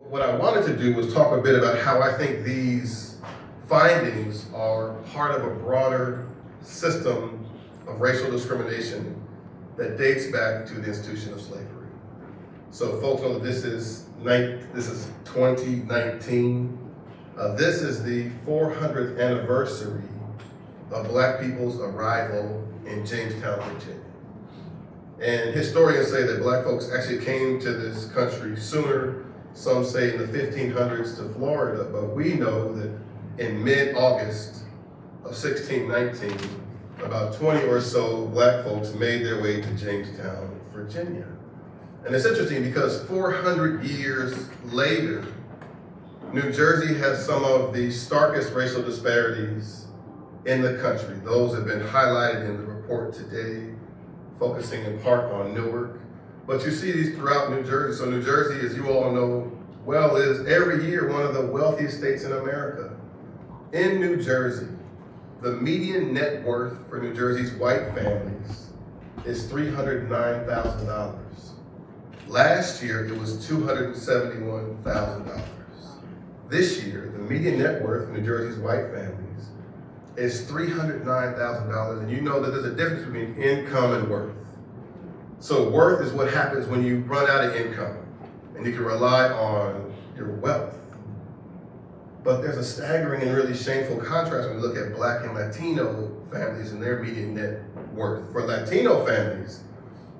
What I wanted to do was talk a bit about how I think these findings are part of a broader system of racial discrimination that dates back to the institution of slavery. So folks know that this is 2019. This is the 400th anniversary of Black people's arrival in Jamestown, Virginia. And historians say that Black folks actually came to this country sooner. Some say in the 1500s to Florida, but we know that in mid-August of 1619, about 20 or so Black folks made their way to Jamestown, Virginia. And it's interesting because 400 years later, New Jersey has some of the starkest racial disparities in the country. Those have been highlighted in the report today, focusing in part on Newark. But you see these throughout New Jersey. So New Jersey, as you all know well, is every year one of the wealthiest states in America. In New Jersey, the median net worth for New Jersey's white families is $309,000. Last year, it was $271,000. This year, the median net worth for New Jersey's white families is $309,000, and you know that there's a difference between income and worth. So worth is what happens when you run out of income and you can rely on your wealth. But there's a staggering and really shameful contrast when you look at Black and Latino families and their median net worth. For Latino families,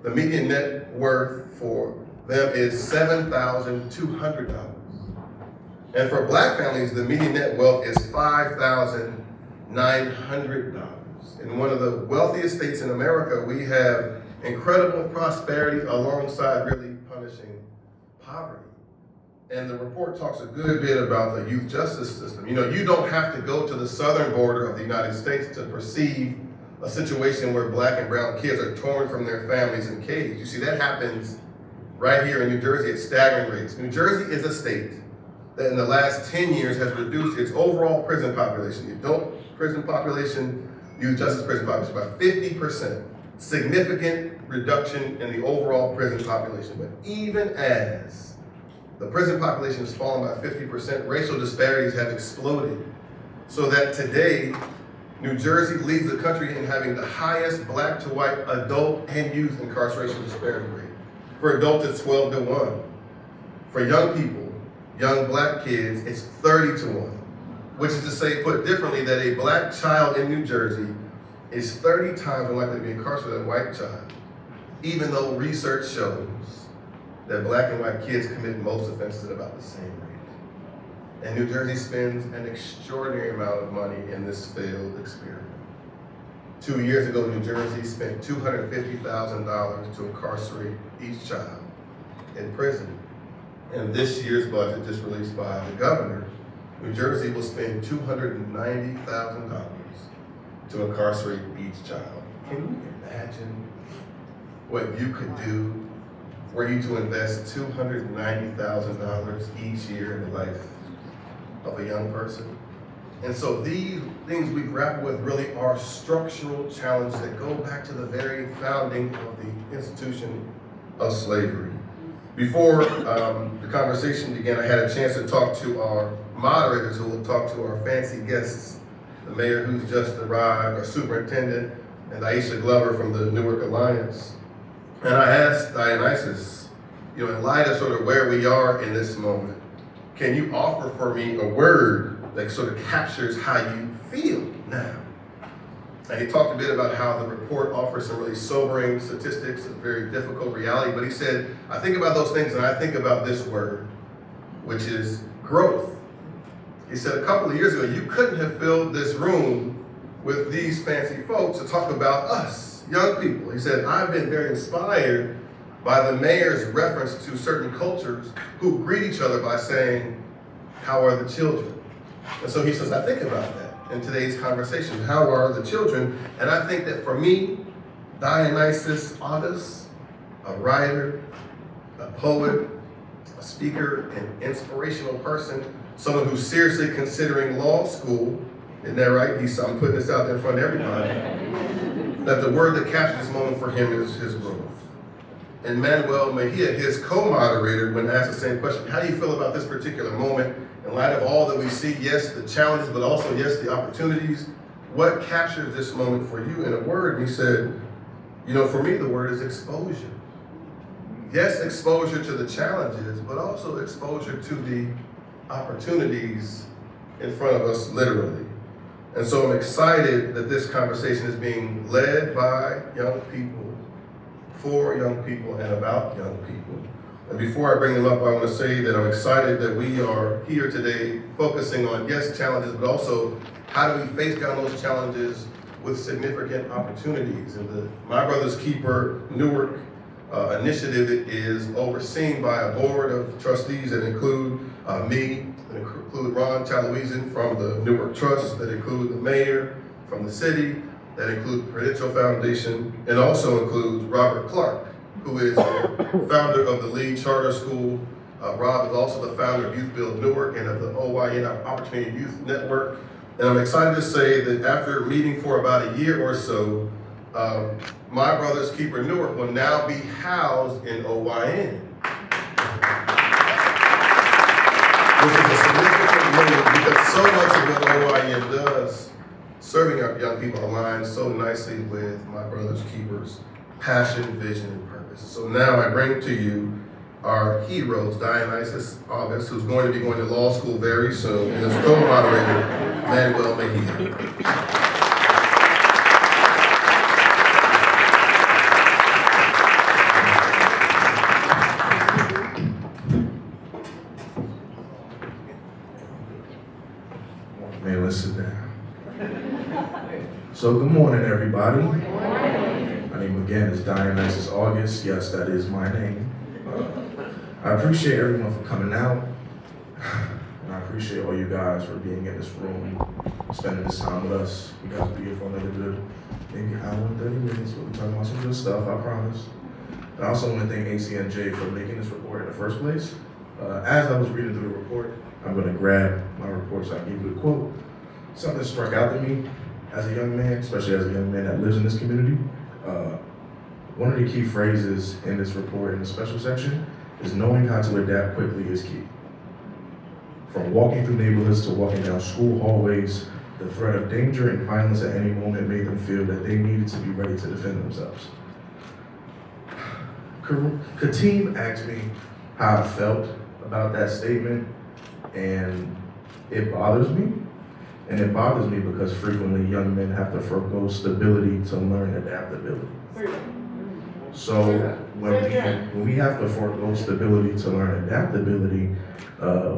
the median net worth for them is $7,200. And for Black families, the median net wealth is $5,900. In one of the wealthiest states in America, we have incredible prosperity alongside really punishing poverty. And the report talks a good bit about the youth justice system. You know, you don't have to go to the southern border of the United States to perceive a situation where Black and brown kids are torn from their families and caged. You see, that happens right here in New Jersey at staggering rates. New Jersey is a state that in the last 10 years has reduced its overall prison population, the adult prison population, youth justice prison population, by 50%. Significant reduction in the overall prison population. But even as the prison population has fallen by 50%, racial disparities have exploded, so that today, New Jersey leads the country in having the highest Black to white adult and youth incarceration disparity rate. For adults, it's 12 to 1. For young people, young Black kids, it's 30 to 1, which is to say, put differently, that a Black child in New Jersey is 30 times more likely to be incarcerated than a white child, even though research shows that Black and white kids commit most offenses at about the same rate. And New Jersey spends an extraordinary amount of money in this failed experiment. 2 years ago, New Jersey spent $250,000 to incarcerate each child in prison. In this year's budget, just released by the governor, New Jersey will spend $290,000 to incarcerate each child. Can you imagine what you could do were you to invest $290,000 each year in the life of a young person? And so these things we grapple with really are structural challenges that go back to the very founding of the institution of slavery. Before the conversation began, I had a chance to talk to our moderators who will talk to our fancy guests, the mayor who's just arrived, our superintendent, and Aisha Glover from the Newark Alliance. And I asked Dionysus, you know, in light of sort of where we are in this moment, can you offer for me a word that sort of captures how you feel now? And he talked a bit about how the report offers some really sobering statistics, a very difficult reality, but he said, I think about those things and I think about this word, which is growth. He said a couple of years ago, you couldn't have filled this room with these fancy folks to talk about us, young people. He said, I've been very inspired by the mayor's reference to certain cultures who greet each other by saying, how are the children? And so he says, I think about that in today's conversation. How are the children? And I think that for me, Dionysus August, a writer, a poet, a speaker, an inspirational person, someone who's seriously considering law school, isn't that right? I'm putting this out there in front of everybody, that the word that captures this moment for him is his growth. and Manuel Mejia, his co-moderator, when asked the same question, how do you feel about this particular moment in light of all that we see? Yes, the challenges, but also, yes, the opportunities. What captures this moment for you in a word? And he said, you know, for me, the word is exposure. Yes, exposure to the challenges, but also exposure to the opportunities in front of us, literally. And so I'm excited that this conversation is being led by young people, for young people, and about young people. And before I bring them up, I want to say that I'm excited that we are here today focusing on, yes, challenges, but also how do we face down those challenges with significant opportunities. And the My Brother's Keeper Newark initiative is overseen by a board of trustees that include me, that include Ron Talawizen from the Newark Trust, that include the mayor from the city, that include Prudential Foundation, and also includes Robert Clark, who is the founder of the Lee Charter School. Rob is also the founder of Youth Build Newark and of the OYN Opportunity Youth Network. And I'm excited to say that after meeting for about a year or so, My Brother's Keeper Newark will now be housed in OYN. Which is a significant move because so much of what OYN does, serving our young people, aligns so nicely with My Brother's Keeper's passion, vision, and purpose. So now I bring to you our heroes, Dionysus August, who's going to be going to law school very soon, and his co-moderator, Manuel Mejia. Man, let's sit down. So good morning, everybody. My name again is Dionysus August. Yes, that is my name. I appreciate everyone for coming out. And I appreciate all you guys for being in this room, spending this time with us. You guys will be here for another good, maybe hour and 30 minutes. We'll be talking about some good stuff, I promise. And I also want to thank ACNJ for making this report in the first place. As I was reading through the report, I'm going to grab my report so I can give you a quote. Something that struck out to me as a young man, especially as a young man that lives in this community. One of the key phrases in this report in the special section is knowing how to adapt quickly is key. From walking through neighborhoods to walking down school hallways, the threat of danger and violence at any moment made them feel that they needed to be ready to defend themselves. Kateem asked me how I felt about that statement, and it bothers me. And it bothers me because frequently young men have to forego stability to learn adaptability. So when we have to forego stability to learn adaptability,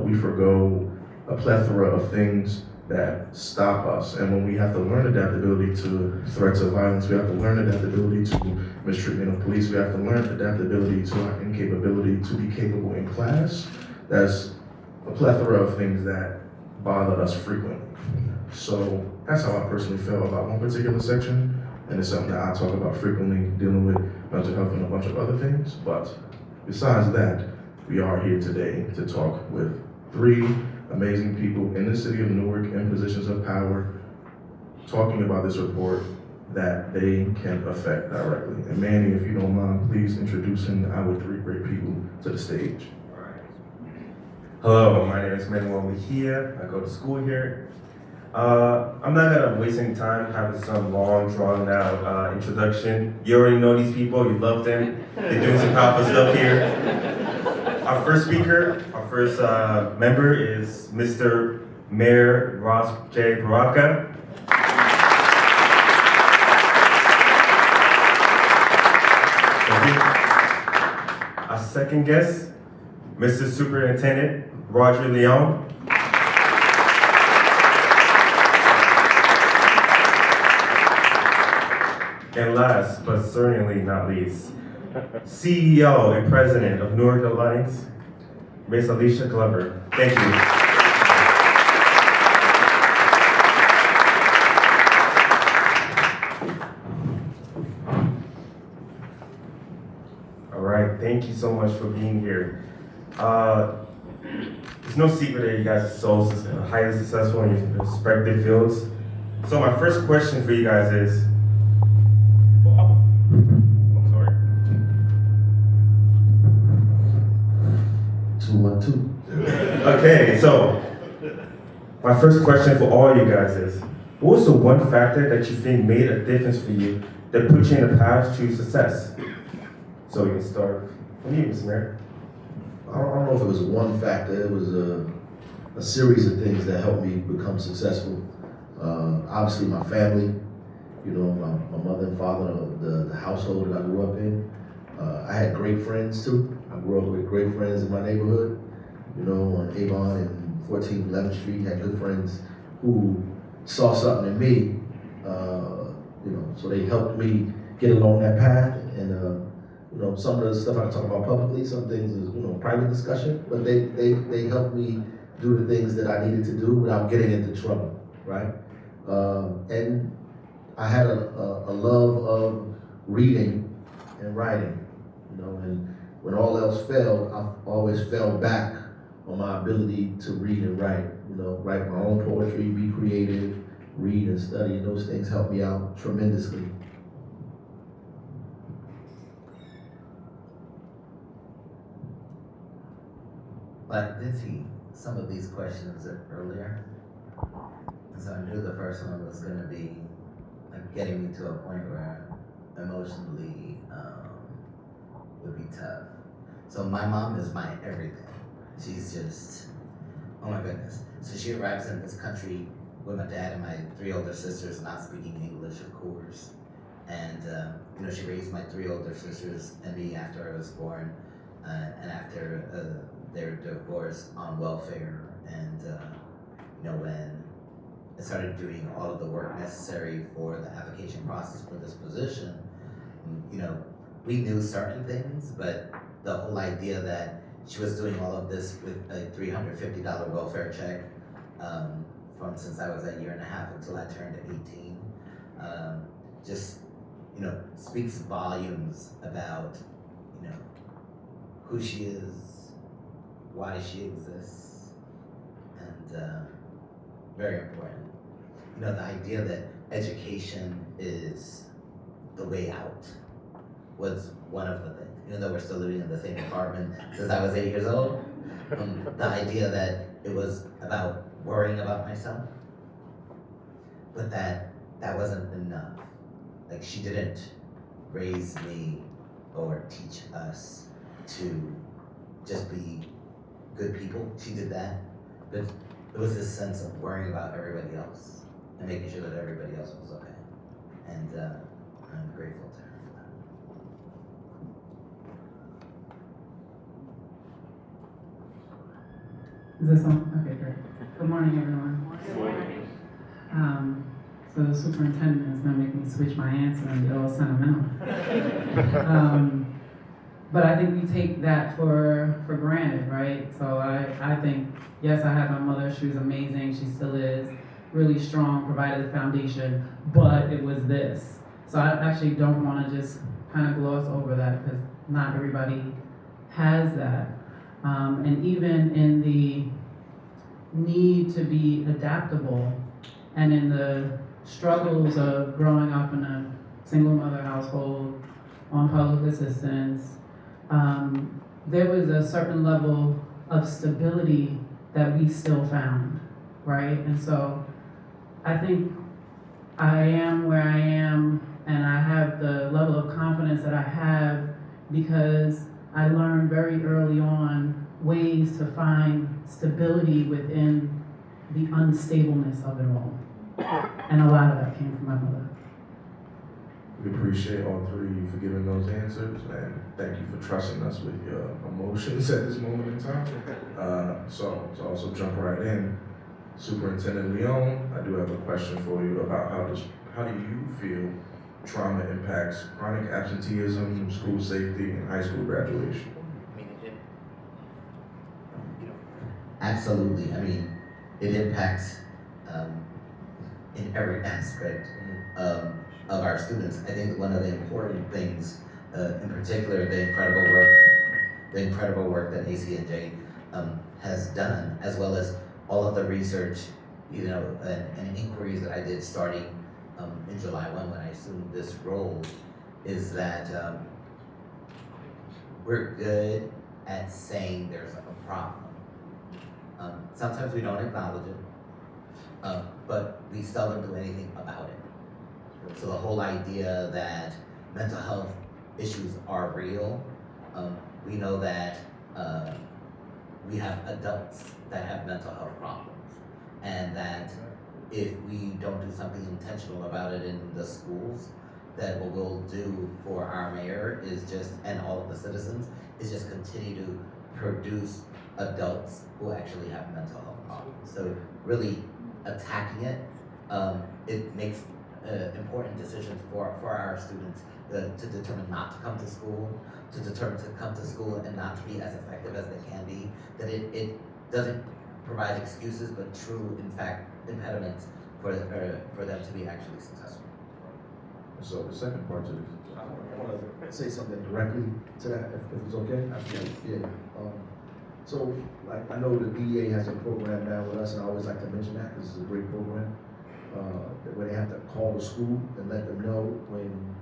we forego a plethora of things that stop us. And when we have to learn adaptability to threats of violence, we have to learn adaptability to mistreatment of police, we have to learn adaptability to our incapability to be capable in class. That's a plethora of things that bother us frequently. So that's how I personally feel about one particular section, and it's something that I talk about frequently, dealing with mental health and a bunch of other things. But besides that, we are here today to talk with 3 amazing people in the city of Newark in positions of power, talking about this report that they can affect directly. And Manny, if you don't mind, please introducing our 3 great people to the stage. Hello, my name is Manuel Mejia. I go to school here. I'm not gonna waste any time having some long, drawn out introduction. You already know these people, you love them. They're doing some powerful stuff here. Our first speaker, our first member is Mr. Mayor Ross J. Baraka. Our second guest, Mr. Superintendent Roger Leon. And last, but certainly not least, CEO and President of Newark Alliance, Ms. Alicia Glover. Thank you. All right, thank you so much for being here. It's no secret that you guys are so highly successful in your respective fields. So my first question for you guys is, I'm sorry. my first question for all you guys is, what was the one factor that you think made a difference for you that put you in the path to success? So we can start from you, Ms. Mayor. I don't know if it was one factor. It was a series of things that helped me become successful. Obviously, my family, you know, my mother and father, the household that I grew up in. I had great friends too. I grew up with great friends in my neighborhood. You know, on Avon and 14th, 11th Street, had good friends who saw something in me. You know, so they helped me get along that path. And you know, some of the stuff I talk about publicly, some things is, you know, private discussion, but they helped me do the things that I needed to do without getting into trouble, right? And I had a love of reading and writing, you know, and when all else failed, I always fell back on my ability to read and write, you know, write my own poetry, be creative, read and study, and those things helped me out tremendously. But I did see some of these questions earlier, and so I knew the first one was going to be like getting me to a point where emotionally would be tough. So my mom is my everything. She's just, oh my goodness. So she arrives in this country with my dad and my 3 older sisters not speaking English, of course. And you know, she raised my 3 older sisters and me after I was born, and after their divorce on welfare. And you know, when I started doing all of the work necessary for the application process for this position, you know, we knew certain things, but the whole idea that she was doing all of this with a $350 welfare check from since I was a 1.5 years until I turned 18, just, you know, speaks volumes about, you know, who she is, why she exists, and very important. You know, the idea that education is the way out was one of the things. Even though we're still living in the same apartment since I was 8 years old, the idea that it was about worrying about myself, but that wasn't enough. Like, she didn't raise me or teach us to just be good people. She did that, but it was this sense of worrying about everybody else and making sure that everybody else was okay. And I'm grateful to her for that. Is this on? Okay, great. Good morning, everyone. Good morning. So the superintendent is gonna make me switch my answer and get all sentimental. But I think we take that for granted, right? So I think, yes, I had my mother, she was amazing, she still is, really strong, provided the foundation, but it was this. So I actually don't wanna just kind of gloss over that, because not everybody has that. And even in the need to be adaptable and in the struggles of growing up in a single mother household on public assistance, there was a certain level of stability that we still found, right? And so I think I am where I am, and I have the level of confidence that I have because I learned very early on ways to find stability within the unstableness of it all. And a lot of that came from my mother. We appreciate all three of you for giving those answers, and thank you for trusting us with your emotions at this moment in time. So to also jump right in, Superintendent Leon, I do have a question for you about how do you feel trauma impacts chronic absenteeism, school safety, and high school graduation? I mean, absolutely. I mean, it impacts in every aspect of our students. I think one of the important things, in particular, the incredible work that ACNJ has done, as well as all of the research, you know, and inquiries that I did starting in July 1 when I assumed this role, is that we're good at saying there's a problem. Sometimes we don't acknowledge it, but we seldom do anything about it. So the whole idea that mental health issues are real, we know that we have adults that have mental health problems, and that if we don't do something intentional about it in the schools, that what we'll do for our mayor is just, and all of the citizens, is just continue to produce adults who actually have mental health problems. So really attacking it, it makes important decisions for our students to determine not to come to school, to determine to come to school and not to be as effective as they can be, that it doesn't provide excuses, but true, in fact, impediments for them to be actually successful. So the second part to this, I want to say something directly to that, if it's okay? Absolutely. Yeah. So, like, I know the DEA has a program now with us, and I always like to mention that because it's a great program, where they have to call the school and let them know when,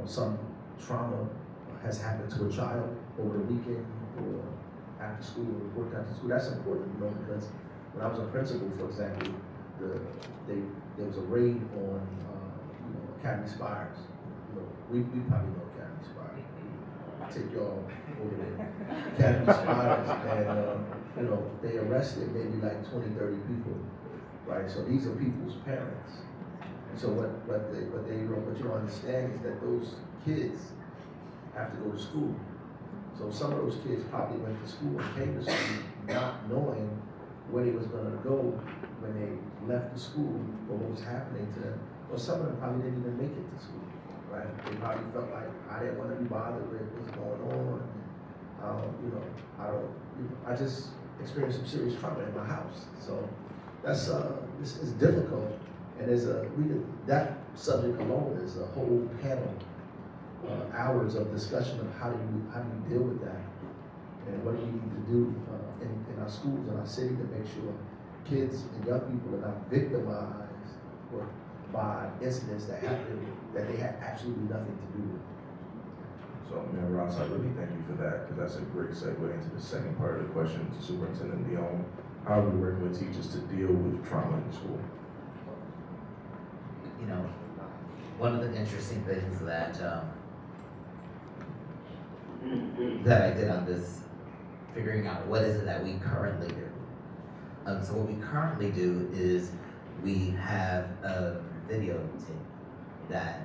some trauma has happened to a child over the weekend or after school or work after school. That's important, because when I was a principal, for example, there was a raid on, Academy Spires. We probably know Academy Spires. I'll take y'all over there. Academy Spires, and they arrested maybe like 20, 30 people, right? So these are people's parents. And so what you don't understand is that those kids have to go to school. So some of those kids probably went to school and came to school not knowing where they was gonna go when they left the school or what was happening to them. Or some of them probably didn't even make it to school, right? They probably felt like, I didn't want to be bothered with what's going on. I just experienced some serious trauma in my house. So that's, this is difficult. And that subject alone is a whole panel, hours of discussion of how do you deal with that? And what do we need to do in our schools and our city to make sure kids and young people are not victimized by incidents that happen that they had absolutely nothing to do with. so Mayor Ross, I really thank you for that, because that's a great segue into the second part of the question to Superintendent Leon. How are we working with teachers to deal with trauma in school? One of the interesting things that that I did on this, figuring out what is it that we currently do. So what we currently do is we have a videotape that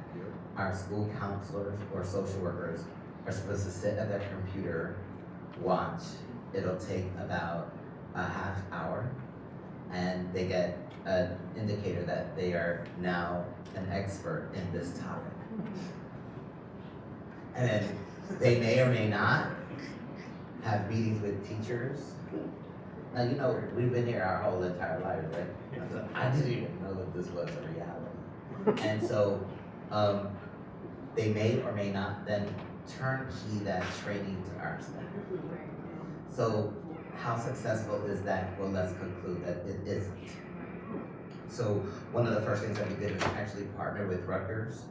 our school counselors or social workers are supposed to sit at their computer, watch. It'll take about a half hour, and they get an indicator that they are now an expert in this topic. And then they may or may not have meetings with teachers. Now, we've been here our whole entire lives, right? So I didn't even know that this was a reality. And so they may or may not then turnkey that training to our staff. So how successful is that? Well, let's conclude that it isn't. So one of the first things that we did is actually partner with Rutgers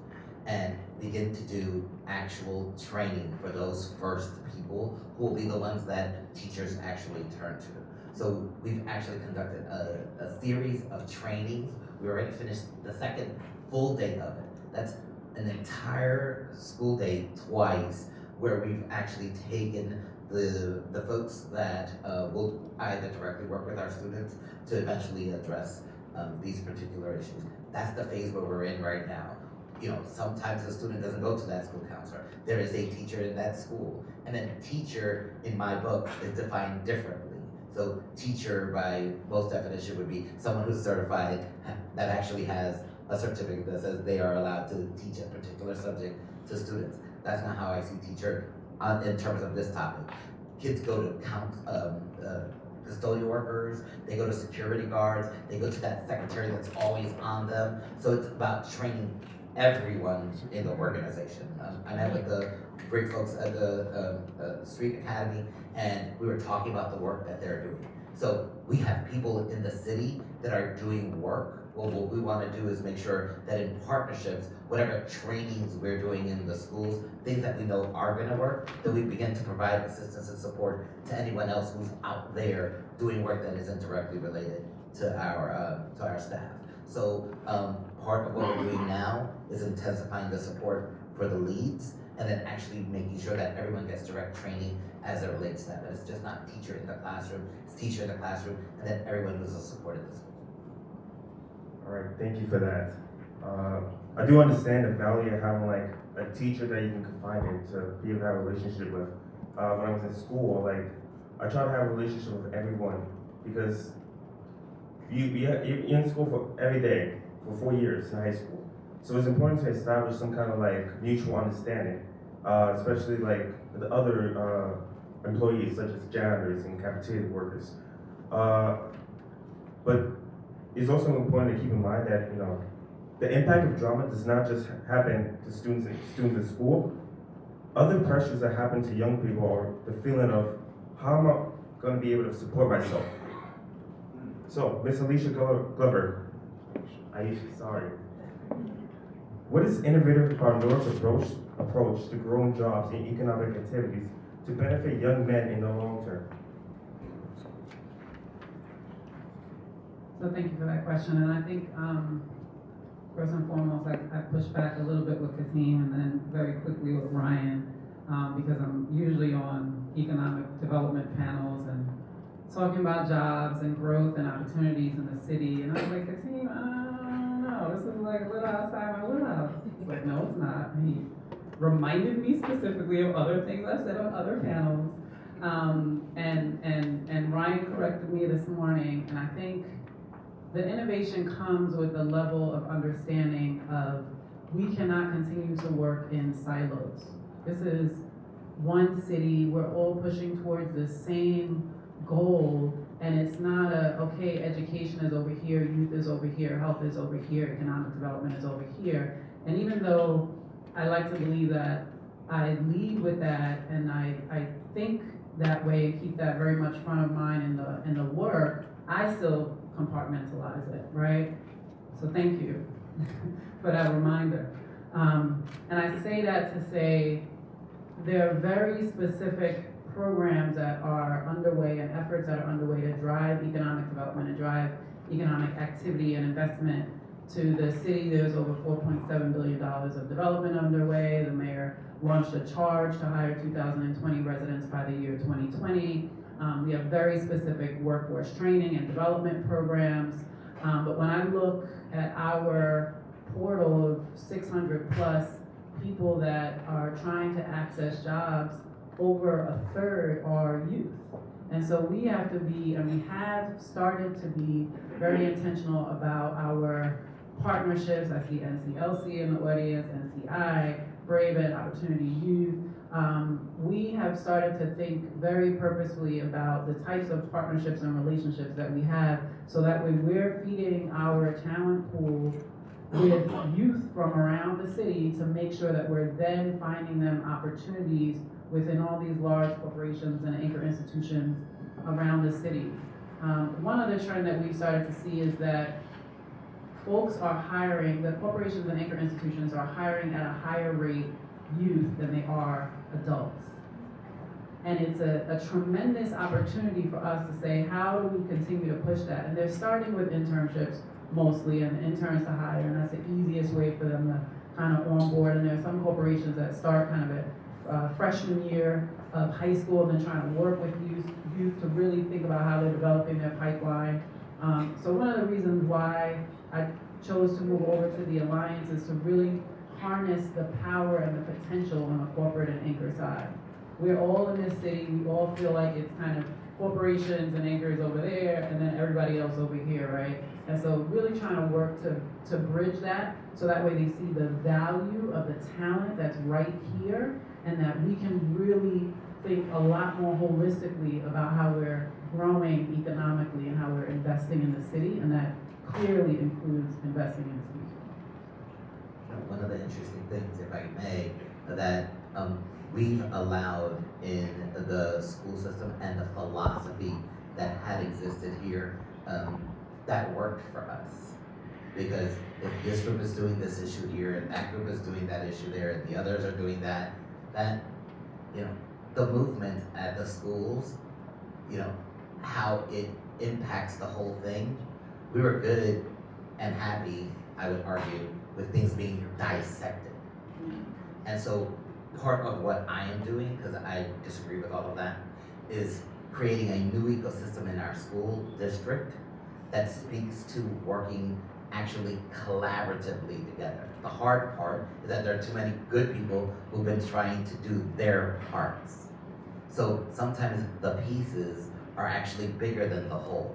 and begin to do actual training for those first people who will be the ones that teachers actually turn to. So we've actually conducted a series of trainings. We already finished the second full day of it. That's an entire school day twice, where we've actually taken the folks that will either directly work with our students to eventually address these particular issues. That's the phase where we're in right now. Sometimes the student doesn't go to that school counselor. There is a teacher in that school. And then teacher, in my book, is defined differently. So teacher, by most definition, would be someone who's certified that actually has a certificate that says they are allowed to teach a particular subject to students. That's not how I see teacher in terms of this topic. Kids go to custodial workers, they go to security guards, they go to that secretary that's always on them. So it's about training everyone in the organization. I met with the great folks at the Street Academy, and we were talking about the work that they're doing. So we have people in the city that are doing work. Well, what we want to do is make sure that in partnerships, whatever trainings we're doing in the schools, things that we know are going to work, that we begin to provide assistance and support to anyone else who's out there doing work that isn't directly related to our staff. So part of what we're doing now is intensifying the support for the leads, and then actually making sure that everyone gets direct training as it relates to that. That it's just not teacher in the classroom, it's teacher in the classroom, and then everyone who's a support at the school. All right, thank you for that. I do understand the value of having like a teacher that you can confide in to be able to have a relationship with. When I was in school, like I try to have a relationship with everyone because you're in school for every day for 4 years in high school. So it's important to establish some kind of like mutual understanding, especially like the other employees such as janitors and cafeteria workers. But it's also important to keep in mind that the impact of drama does not just happen to students in school. Other pressures that happen to young people are the feeling of how am I going to be able to support myself. So, Miss Alicia Glover, sorry. What is innovative about North's approach to growing jobs and economic activities to benefit young men in the long term? So thank you for that question, and I think first and foremost, I pushed back a little bit with Kasim and then very quickly with Ryan because I'm usually on economic development panels and talking about jobs and growth and opportunities in the city, and I was like, Kasim, I don't know, this is like a little outside my wheelhouse. He's like, no, it's not. And he reminded me specifically of other things I've said on other panels, and Ryan corrected me this morning, and I think the innovation comes with a level of understanding of we cannot continue to work in silos. This is one city, we're all pushing towards the same goal, and it's not okay, education is over here, youth is over here, health is over here, economic development is over here. And even though I like to believe that I lead with that and I think that way and keep that very much front of mind in the work, I still compartmentalize it, right? So thank you for that reminder. And I say that to say there are very specific programs that are underway and efforts that are underway to drive economic development and drive economic activity and investment to the city. There's over $4.7 billion of development underway. The mayor launched a charge to hire 2,020 residents by the year 2020. We have very specific workforce training and development programs. But when I look at our portal of 600 plus people that are trying to access jobs, over a third are youth. And so we have to be, and we have started to be very intentional about our partnerships. I see NCLC in the audience, NCI, Brave and Opportunity Youth. We have started to think very purposefully about the types of partnerships and relationships that we have, so that when we're feeding our talent pool with youth from around the city, to make sure that we're then finding them opportunities within all these large corporations and anchor institutions around the city. One other trend that we've started to see is that folks are hiring, the corporations and anchor institutions are hiring at a higher rate youth than they are adults. And it's a tremendous opportunity for us to say, how do we continue to push that? And they're starting with internships mostly, and interns to hire, and that's the easiest way for them to kind of onboard. And there are some corporations that start kind of at freshman year of high school and then trying to work with youth to really think about how they're developing their pipeline. So one of the reasons why I chose to move over to the Alliance is to really harness the power and the potential on the corporate and anchor side. We're all in this city, we all feel like it's kind of corporations and anchors over there and then everybody else over here, right? And so really trying to work to bridge that, so that way they see the value of the talent that's right here, and that we can really think a lot more holistically about how we're growing economically and how we're investing in the city, and that clearly includes investing in the city. One of the interesting things, if I may, that we've allowed in the school system and the philosophy that had existed here, that worked for us. Because if this group is doing this issue here, and that group is doing that issue there, and the others are doing that, the movement at the schools, how it impacts the whole thing, we were good and happy, I would argue, with things being dissected. And so part of what I am doing, because I disagree with all of that, is creating a new ecosystem in our school district that speaks to working actually collaboratively together. The hard part is that there are too many good people who've been trying to do their parts. So sometimes the pieces are actually bigger than the whole,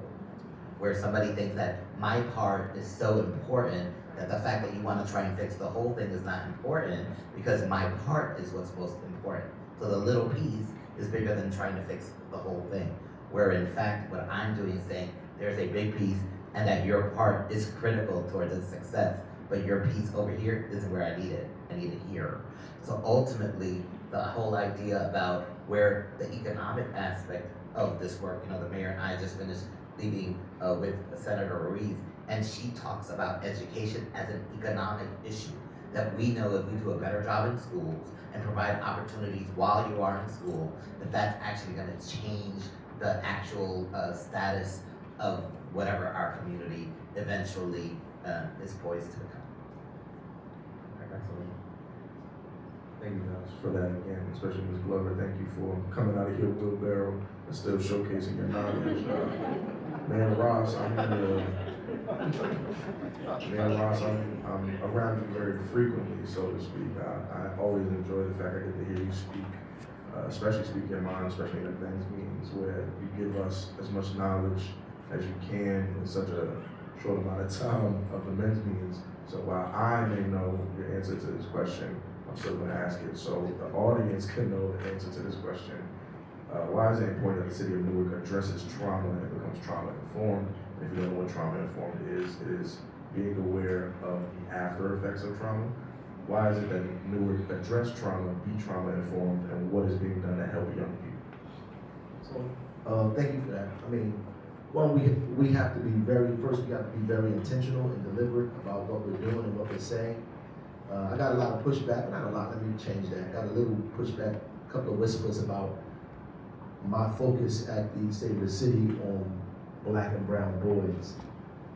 where somebody thinks that my part is so important that the fact that you want to try and fix the whole thing is not important because my part is what's most important. So the little piece is bigger than trying to fix the whole thing. Where in fact, what I'm doing is saying there's a big piece and that your part is critical towards its success, but your piece over here isn't where I need it. I need it here. So ultimately, the whole idea about where the economic aspect of this work, the mayor and I just finished leaving with Senator Ruiz, and she talks about education as an economic issue. That we know if we do a better job in schools and provide opportunities while you are in school, that's actually going to change the actual status of whatever our community eventually is poised to become. Excellent. Thank you guys for that again, especially Ms. Glover. Thank you for coming out of your wheelbarrow and still showcasing your knowledge. Man Ross, I'm around you very frequently, so to speak. I always enjoy the fact I get to hear you speak, especially speak your mind, especially in the men's meetings where you give us as much knowledge as you can in such a short amount of time of the men's meetings. So while I may know your answer to this question, I'm still going to ask it so the audience can know the answer to this question. Why is it important that the city of Newark addresses trauma and becomes trauma-informed? If you don't know what trauma-informed is, it is being aware of the after effects of trauma. Why is it that Newark address trauma, be trauma-informed, and what is being done to help young people? So, thank you for that. I mean, one, we have to be we got to be very intentional and deliberate about what we're doing and what we're saying. I got a lot of pushback, not a lot, let me change that. Got a little pushback, a couple of whispers about my focus at the State of the City on black and brown boys,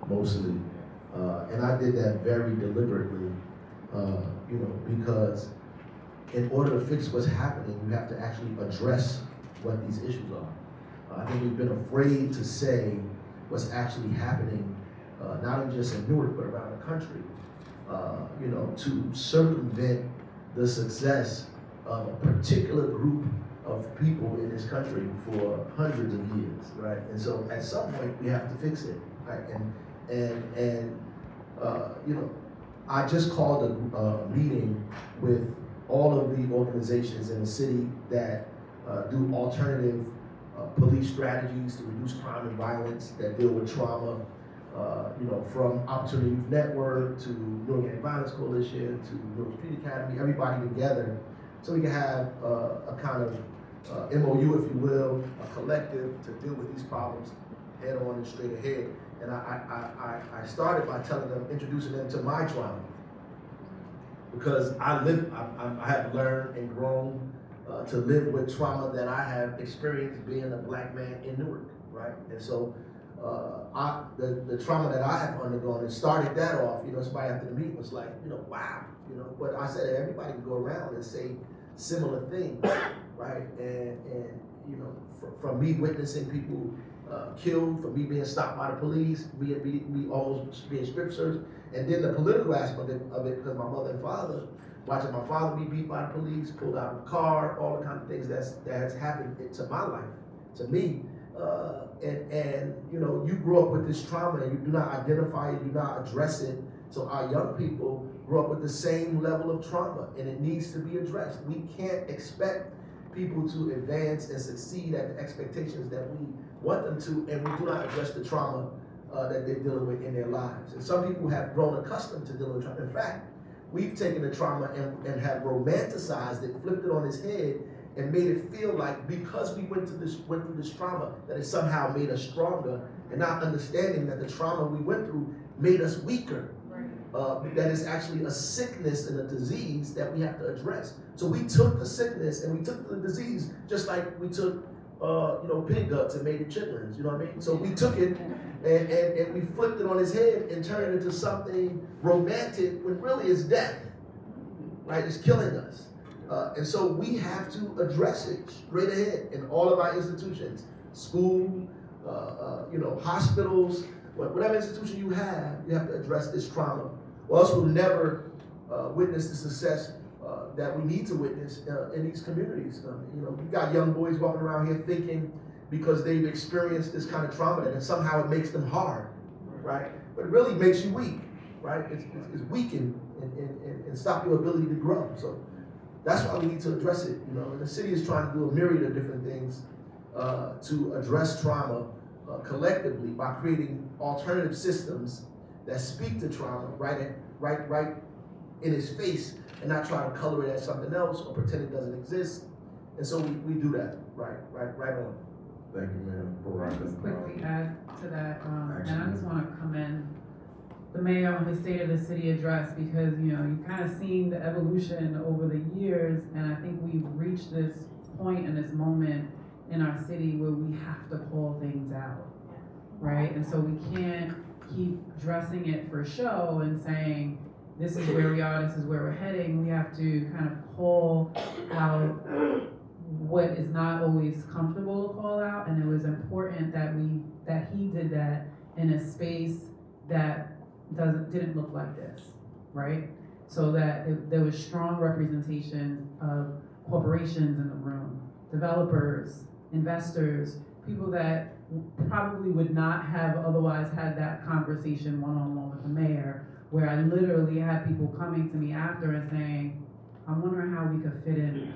mostly. And I did that very deliberately, because in order to fix what's happening, you have to actually address what these issues are. I think we've been afraid to say what's actually happening, not only just in Newark, but around the country, to circumvent the success of a particular group of people in this country for hundreds of years, right? And so at some point we have to fix it, right? And I just called a meeting with all of the organizations in the city that do alternative police strategies to reduce crime and violence, that deal with trauma, from Opportunity Youth Network to Newark Anti-Violence Coalition to Newark Street Academy, everybody together, so we can have a kind of MOU, if you will, a collective to deal with these problems head on and straight ahead. And I started by introducing them to my trauma, because I have learned and grown to live with trauma that I have experienced being a black man in Newark, right? And so the trauma that I have undergone, it started that off, somebody after the meeting was like, wow, but I said everybody can go around and say similar things, right? And from me witnessing people killed, from me being stopped by the police, me almost being strip searched, and then the political aspect of it, because my mother and father, watching my father be beat by the police, pulled out of the car, all the kind of things that has happened to my life, to me. And you grew up with this trauma and you do not identify it, you do not address it. So our young people grew up with the same level of trauma, and it needs to be addressed. We can't expect people to advance and succeed at the expectations that we want them to, and we do not address the trauma that they're dealing with in their lives. And some people have grown accustomed to dealing with trauma. In fact, we've taken the trauma and have romanticized it, flipped it on its head, and made it feel like because we went through this trauma, that it somehow made us stronger, and not understanding that the trauma we went through made us weaker. That is actually a sickness and a disease that we have to address. So we took the sickness and we took the disease just like we took pig guts and made it chitlins, you know what I mean? So we took it and we flipped it on his head and turned it into something romantic when really it's death, right? It's killing us. And so we have to address it straight ahead in all of our institutions, school, hospitals, whatever institution you have to address this trauma, or else we'll never witness the success that we need to witness in these communities. We got young boys walking around here thinking because they've experienced this kind of trauma that somehow it makes them hard, right? But it really makes you weak, right? It's weakened and stop your ability to grow. So that's why we need to address it. And the city is trying to do a myriad of different things to address trauma collectively by creating alternative systems that speak to trauma right in its face, and not try to color it as something else or pretend it doesn't exist. And so we do that, right on. Thank you, man. Baraka. Just quickly add to that, and I just want to commend the mayor on his State of the City address, because you kind of seen the evolution over the years, and I think we've reached this point and this moment in our city where we have to call things out, right? And so we can't keep dressing it for show and saying, this is where we are, this is where we're heading. We have to kind of call out what is not always comfortable to call out, and it was important that he did that in a space that didn't look like this, right? So that there was strong representation of corporations in the room, developers, investors, people that probably would not have otherwise had that conversation one-on-one with the mayor, where I literally had people coming to me after and saying, I'm wondering how we could fit in.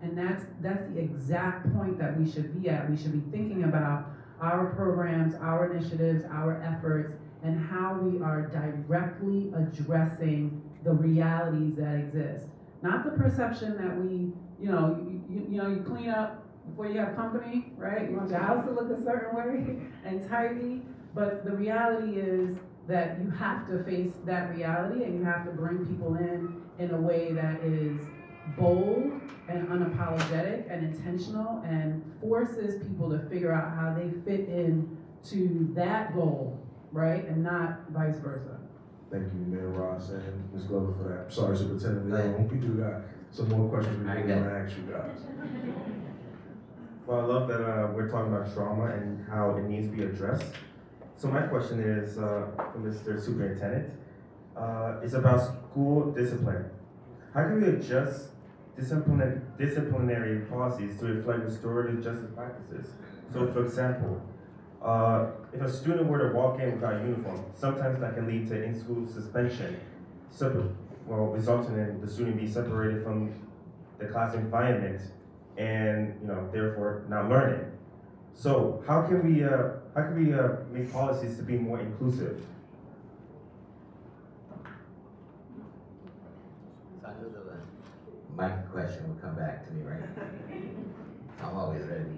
And that's the exact point that we should be at. We should be thinking about our programs, our initiatives, our efforts, and how we are directly addressing the realities that exist. Not the perception that we, you clean up before you have company, right? You want your house to look a certain way and tidy, but the reality is that you have to face that reality, and you have to bring people in a way that is bold and unapologetic and intentional, and forces people to figure out how they fit in to that goal, right? And not vice versa. Thank you, Mayor Ross and Ms. Glover, for that. Sorry, Superintendent Leon. We do got some more questions we want to ask you guys. Well, I love that we're talking about trauma and how it needs to be addressed. So my question is for Mr. Superintendent. It's about school discipline. How can we adjust disciplinary policies to reflect restorative justice practices? So, for example, if a student were to walk in without a uniform, sometimes that can lead to in-school suspension, resulting in the student being separated from the class environment and therefore not learning. So how can we make policies to be more inclusive? So I knew the mic question would come back to me, right? I'm always ready.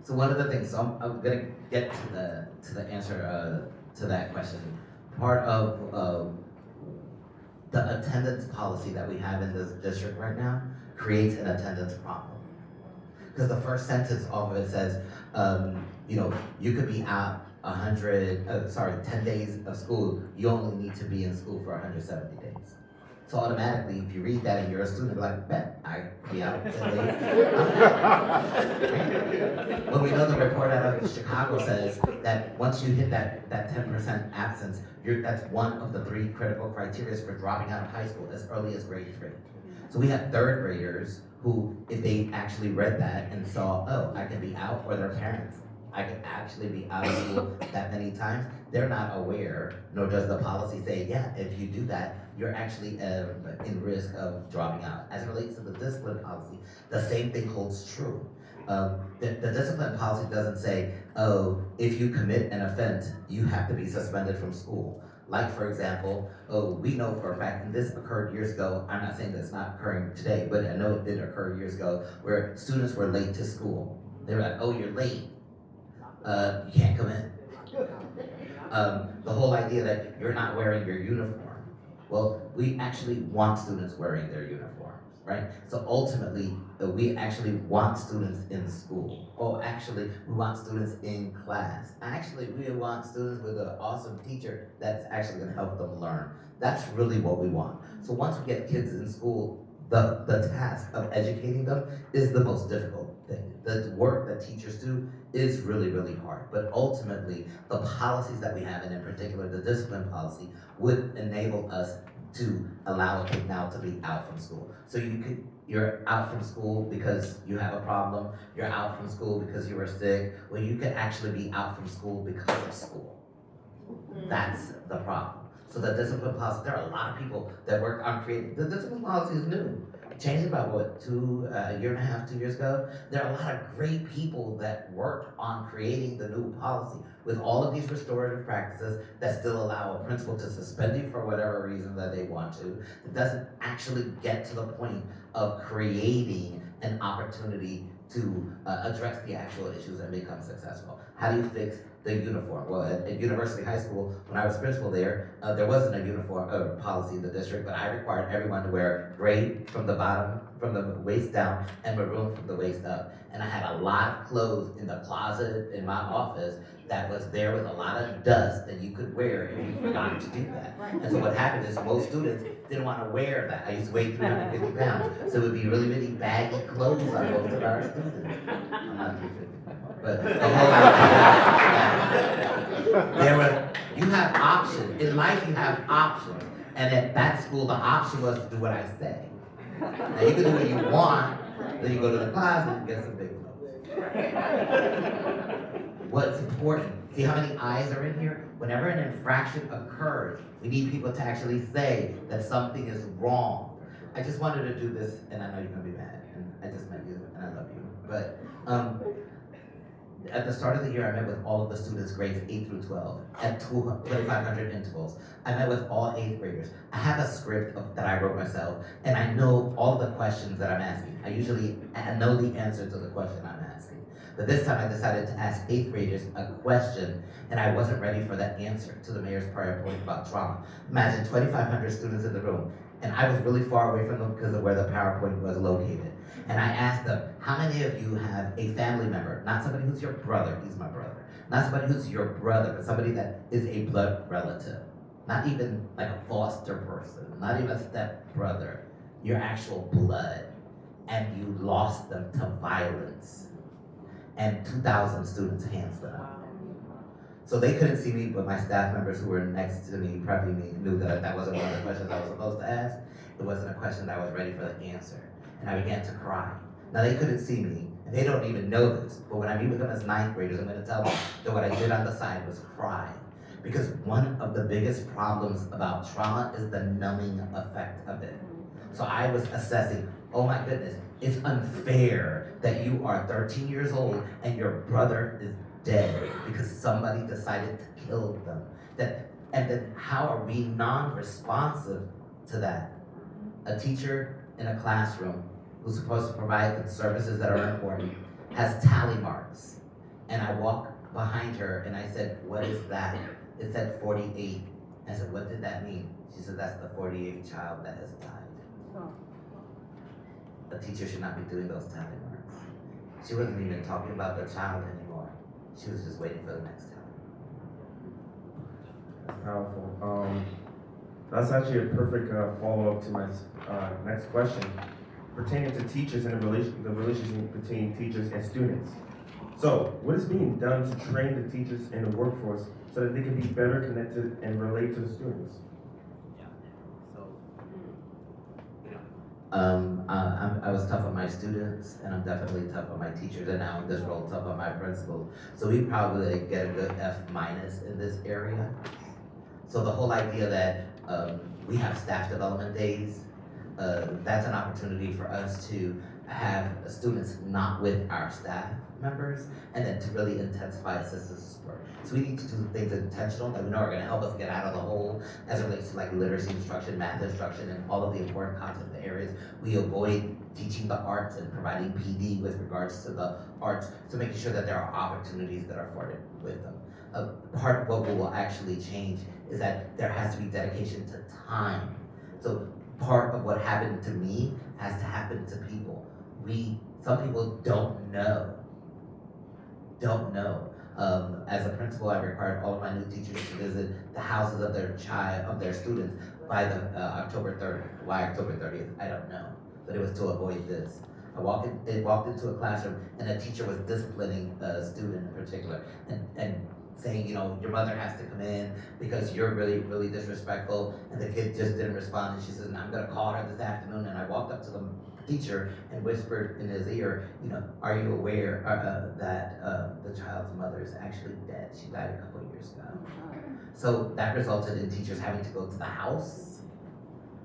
So one of the things, so I'm gonna get to the answer to that question. Part of the attendance policy that we have in this district right now creates an attendance problem. Because the first sentence off of it says, you could be out 10 days of school, you only need to be in school for 170 days. So automatically, if you read that and you're a student, you're like, bet, I could be out 10 days. When we know the report out of Chicago says that once you hit that 10% absence, that's one of the 3 critical criteria for dropping out of high school as early as grade 3. So we have 3rd graders who, if they actually read that and saw, oh, I can be out, or their parents, I could actually be out of school that many times, they're not aware, nor does the policy say, yeah, if you do that, you're actually in risk of dropping out. As it relates to the discipline policy, the same thing holds true. The discipline policy doesn't say, oh, if you commit an offense, you have to be suspended from school. Like, for example, we know for a fact, and this occurred years ago, I'm not saying that it's not occurring today, but I know it did occur years ago, where students were late to school. They were like, oh, you're late. You can't come in. The whole idea that you're not wearing your uniform, Well, we actually want students wearing their uniforms, right? So ultimately, we actually want students in school. Oh, actually, we want students in class. Actually, we want students with an awesome teacher that's actually gonna help them learn. That's really what we want. So once we get kids in school, the task of educating them is the most difficult thing. The work that teachers do is really, really hard. But ultimately, the policies that we have, and in particular the discipline policy, would enable us to allow a kid now to be out from school. So you're out from school because you have a problem, you're out from school because you were sick, well, you could actually be out from school because of school. That's the problem. So the discipline policy, there are a lot of people that work on creating, the discipline policy is new. It changed about what, a year and a half, 2 years ago? There are a lot of great people that worked on creating the new policy with all of these restorative practices that still allow a principal to suspend you for whatever reason that they want to. It doesn't actually get to the point of creating an opportunity to address the actual issues and become successful. How do you fix the uniform? Well, at University High School, when I was principal there wasn't a uniform policy in the district, but I required everyone to wear gray from the bottom, from the waist down, and maroon from the waist up. And I had a lot of clothes in the closet in my office that was there with a lot of dust that you could wear if you forgot to do that. And so what happened is most students didn't want to wear that. I used to weigh 350 pounds, so it would be really, really baggy clothes on most of our students. I'm not 350. But the whole you have options. In life, you have options. And at that school, the option was to do what I say. Now, you can do what you want, then you go to the class and get some big clothes. What's important, see how many eyes are in here? Whenever an infraction occurs, we need people to actually say that something is wrong. I just wanted to do this, and I know you're gonna be mad, and I just met you, and I love you. But at the start of the year, I met with all of the students, grades 8 through 12, at 2,500 intervals. I met with all 8th graders. I have a script that I wrote myself, and I know all the questions that I'm asking. I know the answer to the question I'm asking. But this time I decided to ask 8th graders a question, and I wasn't ready for that answer to the mayor's prior point about trauma. Imagine 2,500 students in the room, and I was really far away from them because of where the PowerPoint was located. And I asked them, how many of you have a family member, not somebody who's your brother, he's my brother, not somebody who's your brother, but somebody that is a blood relative, not even like a foster person, not even a step brother, your actual blood, and you lost them to violence. And 2,000 students' hands went up. So they couldn't see me, but my staff members who were next to me, prepping me, knew that that wasn't one of the questions I was supposed to ask. It wasn't a question that I was ready for the answer. And I began to cry. Now they couldn't see me, and they don't even know this, but when I meet with them as 9th graders, I'm gonna tell them that what I did on the side was cry. Because one of the biggest problems about trauma is the numbing effect of it. So I was assessing, oh my goodness, it's unfair that you are 13 years old and your brother is dead because somebody decided to kill them. And then how are we non-responsive to that? A teacher in a classroom who's supposed to provide the services that are important has tally marks. And I walk behind her and I said, what is that? It said 48. I said, what did that mean? She said, that's the 48th child that has died. A teacher should not be doing those tally marks. She wasn't even talking about the child anymore. She was just waiting for the next tally. That's powerful. That's actually a perfect follow-up to my next question, pertaining to teachers and the relationship between teachers and students. So, what is being done to train the teachers in the workforce so that they can be better connected and relate to the students? I was tough on my students, and I'm definitely tough on my teachers, and now in this role, tough on my principals. So we probably get a good F- in this area. So the whole idea that we have staff development days, that's an opportunity for us to have students not with our staff members, and then to really intensify assistance support. So we need to do things intentional that we know are gonna help us get out of the hole as it relates to like literacy instruction, math instruction, and all of the important content areas. We avoid teaching the arts and providing PD with regards to the arts, so making sure that there are opportunities that are afforded with them. Part of what will actually change is that there has to be dedication to time. So part of what happened to me has to happen to people. Some people don't know. As a principal, I required all of my new teachers to visit the houses of their students by the October 30th. Why October 30th? I don't know, but it was to avoid this. I walked into a classroom and a teacher was disciplining a student in particular and saying, you know, your mother has to come in because you're really, really disrespectful, and the kid just didn't respond, and she says, I'm gonna call her this afternoon, and I walked up to the teacher and whispered in his ear, you know, are you aware that the child's mother is actually dead? She died a couple of years ago. So that resulted in teachers having to go to the house,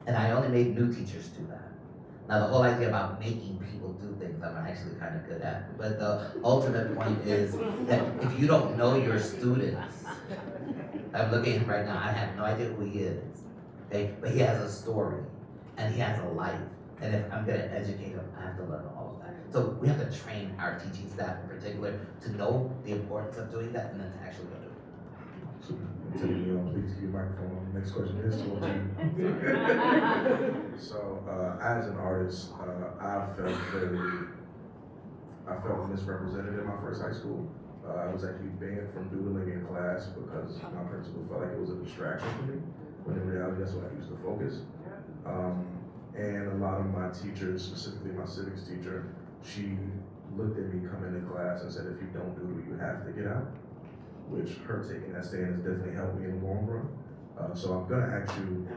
and I only made new teachers do that. Now the whole idea about making people do things I'm actually kind of good at, but the ultimate point is that if you don't know your students, I'm looking at him right now, I have no idea who he is, okay? But he has a story, and he has a life. And if I'm gonna educate them, I have to learn all of that. So we have to train our teaching staff in particular to know the importance of doing that and then to actually go do it. Super. Leon, please give your microphone. Next question is towards you. So, as an artist, I felt misrepresented in my first high school. I was actually banned from doodling in class because my principal felt like it was a distraction for me, when in reality that's what I used to focus. And a lot of my teachers, specifically my civics teacher, she looked at me coming to class and said, if you don't doodle, you have to get out, which her taking that stand has definitely helped me in the long run. So I'm gonna ask you,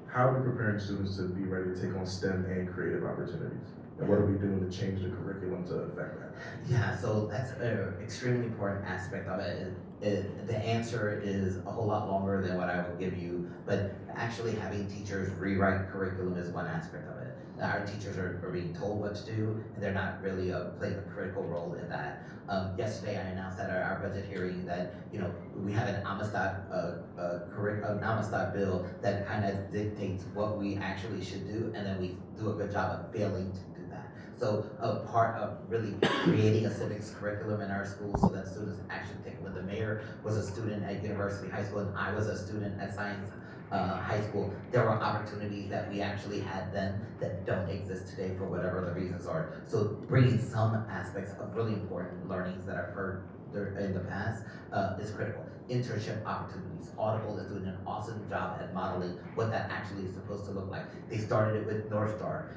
how are we preparing students to be ready to take on STEM and creative opportunities? And what are we doing to change the curriculum to affect that? Yeah, so that's an extremely important aspect of it. The answer is a whole lot longer than what I will give you, but actually having teachers rewrite curriculum is one aspect of it. Our teachers are being told what to do, and they're not really playing a critical role in that. Yesterday, I announced at our budget hearing that, you know, we have an Amistad bill that kind of dictates what we actually should do, and then we do a good job of failing to do that. So a part of really creating a civics curriculum in our schools so that students actually take, when the mayor was a student at University High School and I was a student at Science High School, there were opportunities that we actually had then that don't exist today for whatever the reasons are. So bringing some aspects of really important learnings that I've heard in the past is critical. Internship opportunities. Audible is doing an awesome job at modeling what that actually is supposed to look like. They started it with North Star.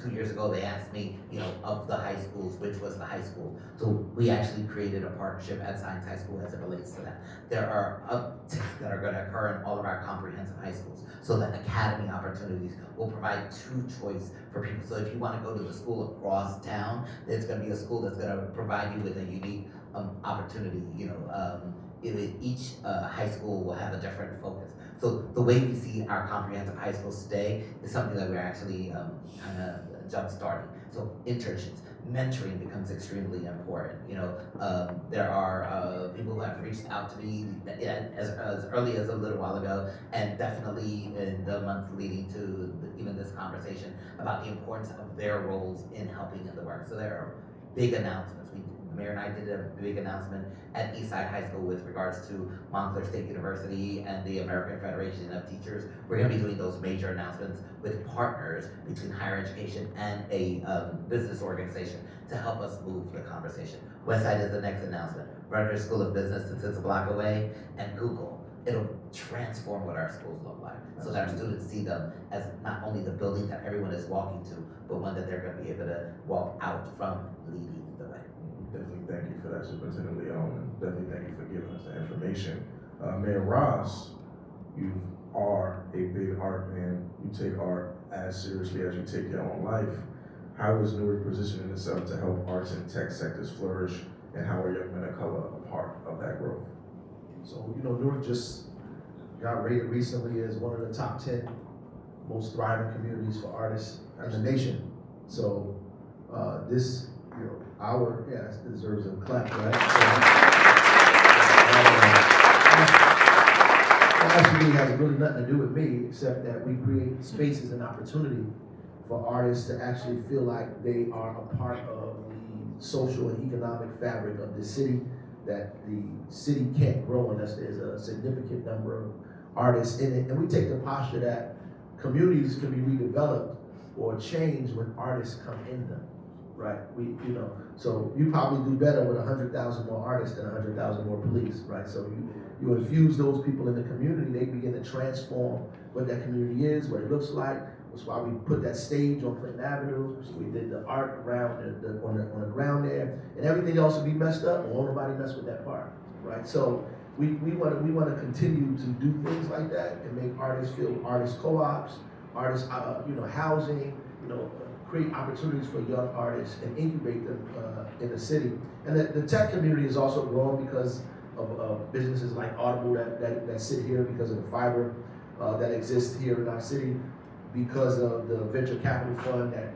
2 years ago, they asked me, you know, of the high schools, which was the high school. So we actually created a partnership at Science High School as it relates to that. There are upticks that are going to occur in all of our comprehensive high schools. So that academy opportunities will provide true choice for people. So if you want to go to the school across town, it's going to be a school that's going to provide you with a unique opportunity. You know, each high school will have a different focus. So the way we see our comprehensive high schools today is something that we're actually kind of jump starting. So internships, mentoring becomes extremely important. You know, there are people who have reached out to me as early as a little while ago, and definitely in the months leading to even this conversation about the importance of their roles in helping in the work. So there are big announcements. The mayor and I did a big announcement at Eastside High School with regards to Montclair State University and the American Federation of Teachers. We're going to be doing those major announcements with partners between higher education and a business organization to help us move the conversation. Westside is the next announcement. Rutgers School of Business, since it's a block away, and Google. It'll transform what our schools look like so that our students see them as not only the building that everyone is walking to, but one that they're going to be able to walk out from leading the way. Definitely thank you for that, Superintendent Leon, and definitely thank you for giving us the information. Mayor Ross, you are a big art man. You take art as seriously as you take your own life. How is Newark positioning itself to help arts and tech sectors flourish, and how are young men of color a part of that growth? So, you know, Newark just got rated recently as one of the top 10 most thriving communities for artists in the nation. So This, you know, our, yeah, it deserves a clap, right? Actually has really nothing to do with me, except that we create spaces and opportunity for artists to actually feel like they are a part of the social and economic fabric of the city, that the city can't grow unless there's a significant number of artists in it. And we take the posture that communities can be redeveloped or changed when artists come in them, right? So you probably do better with 100,000 more artists than 100,000 more police, right? So you infuse those people in the community, they begin to transform what that community is, what it looks like. That's why we put that stage on Clinton Avenue. So we did the art around on the ground there, and everything else would be messed up. Won't nobody mess with that part, right? So we want to continue to do things like that and make artists feel artist co-ops, artists housing, create opportunities for young artists and incubate them in the city. And the tech community is also growing because of businesses like Audible that sit here, because of the fiber that exists here in our city, because of the venture capital fund that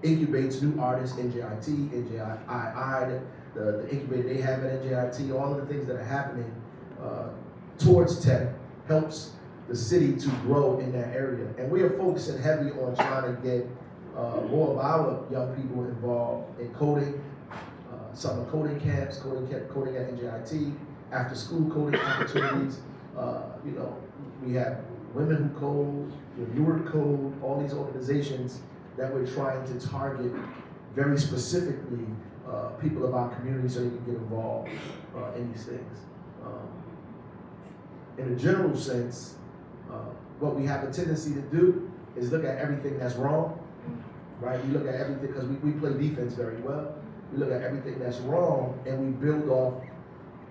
incubates new artists, NJIT, NJII, the incubator they have at NJIT, all of the things that are happening towards tech helps the city to grow in that area. And we are focusing heavily on trying to get more of our young people involved in coding, summer coding camps, coding at NJIT, after school coding opportunities. We have Women Who Code, Newark Code, all these organizations that we're trying to target very specifically people of our community so they can get involved in these things. In a general sense, what we have a tendency to do is look at everything that's wrong, right? We look at everything, because we play defense very well. We look at everything that's wrong and we build off,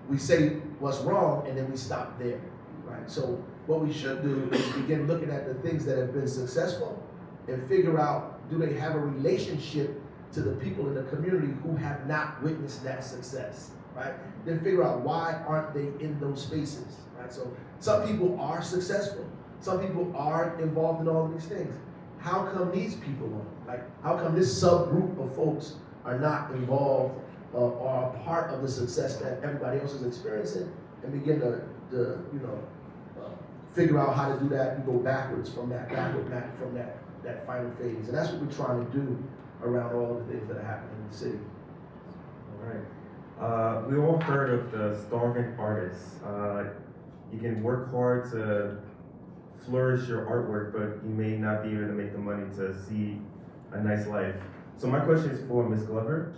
we say what's wrong and then we stop there, right? So what we should do is begin looking at the things that have been successful and figure out, do they have a relationship to the people in the community who have not witnessed that success, right? Then figure out, why aren't they in those spaces, right? So some people are successful. Some people are involved in all of these things. How come these people aren't? Like, how come this subgroup of folks are not involved or are a part of the success that everybody else is experiencing, and begin to figure out how to do that and go backwards from that final phase. And that's what we're trying to do around all of the things that are happening in the city. All right. We all heard of the starving artists. You can work hard to flourish your artwork, but you may not be able to make the money to see a nice life. So my question is for Ms. Glover.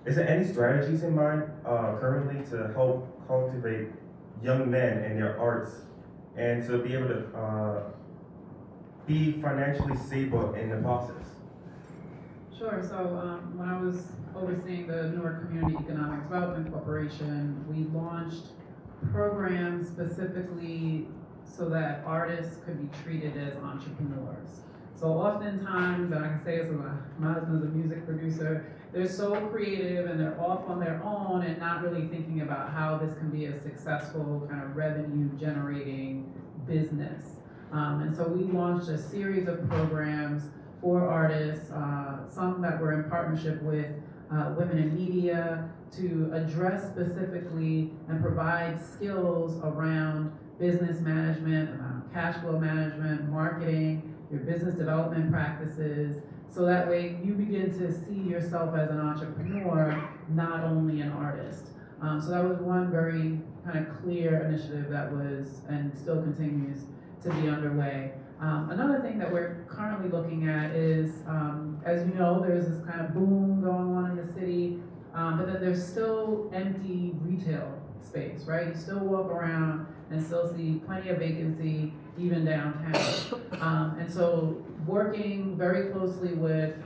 Is there any strategies in mind currently to help cultivate young men and their arts, and to be able to be financially stable in the process? Sure. So when I was overseeing the Newark Community Economic Development Corporation, we launched programs specifically so that artists could be treated as entrepreneurs. So oftentimes, and I can say this, my husband's a music producer, they're so creative and they're off on their own and not really thinking about how this can be a successful kind of revenue generating business. And so we launched a series of programs for artists, some that were in partnership with Women in Media, to address specifically and provide skills around business management, around cash flow management, marketing, your business development practices, so that way you begin to see yourself as an entrepreneur, not only an artist. So that was one very kind of clear initiative that was, and still continues to be underway. Another thing that we're currently looking at is, as you know, there's this kind of boom going on in the city, but then there's still empty retail space, right? You still walk around and still see plenty of vacancy, even downtown. And so working very closely with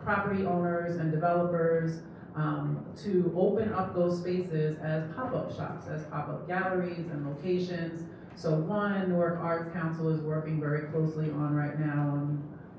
property owners and developers to open up those spaces as pop-up shops, as pop-up galleries and locations. So one, Newark Arts Council is working very closely on right now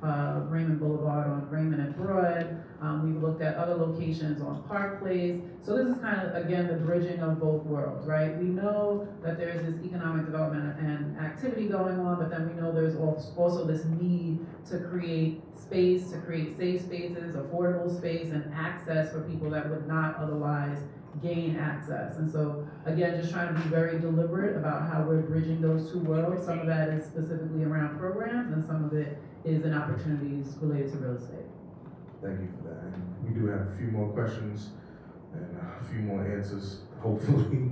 on Raymond Boulevard, on Raymond and Broad. We've looked at other locations on Park Place. So this is kind of, again, the bridging of both worlds, right? We know that there's this economic development and activity going on, but then we know there's also this need to create space, to create safe spaces, affordable space, and access for people that would not otherwise gain access. And so, again, just trying to be very deliberate about how we're bridging those two worlds. Some of that is specifically around programs, and some of it is in opportunities related to real estate. Thank you for that. And we do have a few more questions and a few more answers, hopefully.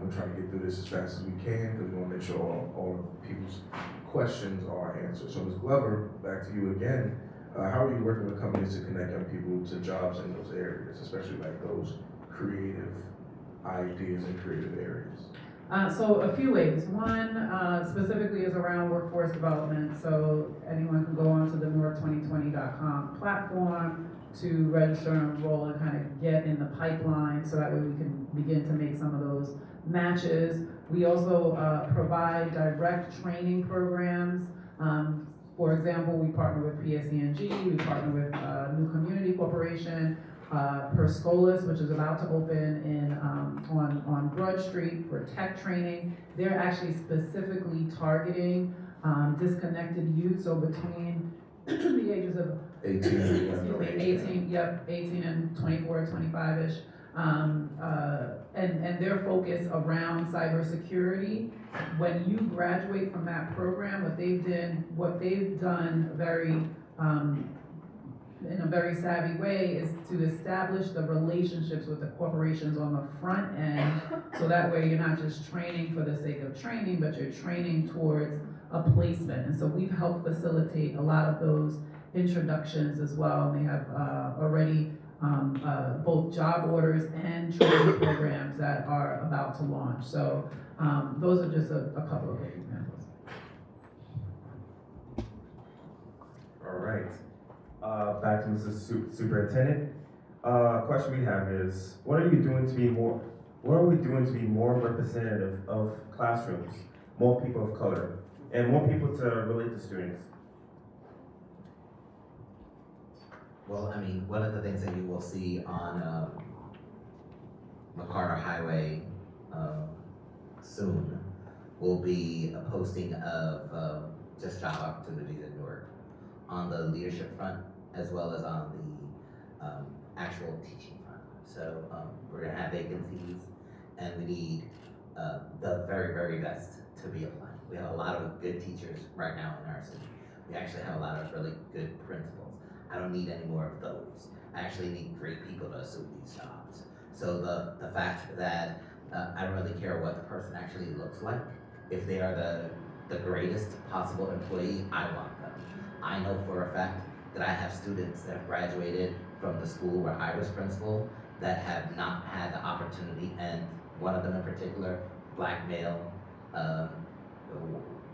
We'll try to get through this as fast as we can because we want to make sure all of people's questions are answered. So Ms. Glover, back to you again. How are you working with companies to connect young people to jobs in those areas, especially like those creative ideas in creative areas? So a few ways. One specifically is around workforce development. So anyone can go onto the newark2020.com platform to register and enroll and kind of get in the pipeline so that way we can begin to make some of those matches. We also provide direct training programs. For example, we partner with PSENG, we partner with New Community Corporation, Perscolas, which is about to open in on Broad Street for tech training. They're actually specifically targeting disconnected youth, so between the ages of 18 and 24, 25-ish. And their focus around cybersecurity. When you graduate from that program, what they've done very in a very savvy way is to establish the relationships with the corporations on the front end, so that way you're not just training for the sake of training, but you're training towards a placement. And so we've helped facilitate a lot of those introductions as well. We have already both job orders and training programs that are about to launch. So those are just a couple of examples. All right. Back to Mrs. Superintendent. Question we have is, what are we doing to be more representative of classrooms, more people of color, and more people to relate to students? Well, I mean, one of the things that you will see on McCarter Highway soon will be a posting of just job opportunities in Newark on the leadership front as well as on the actual teaching front. So we're gonna have vacancies and we need the very, very best to be applying. We have a lot of good teachers right now in our city. We actually have a lot of really good principals. I don't need any more of those. I actually need great people to assume these jobs. So the fact that I don't really care what the person actually looks like. If they are the greatest possible employee, I want them. I know for a fact that I have students that have graduated from the school where I was principal that have not had the opportunity, and one of them in particular, black male,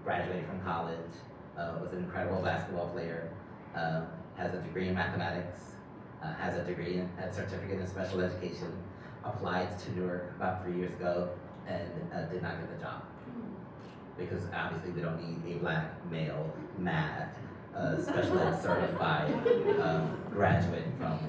graduated from college, was an incredible basketball player, has a degree in mathematics, has a degree in a certificate in special education, applied to Newark about 3 years ago, and did not get the job. Because obviously we don't need a black male math special ed certified graduate from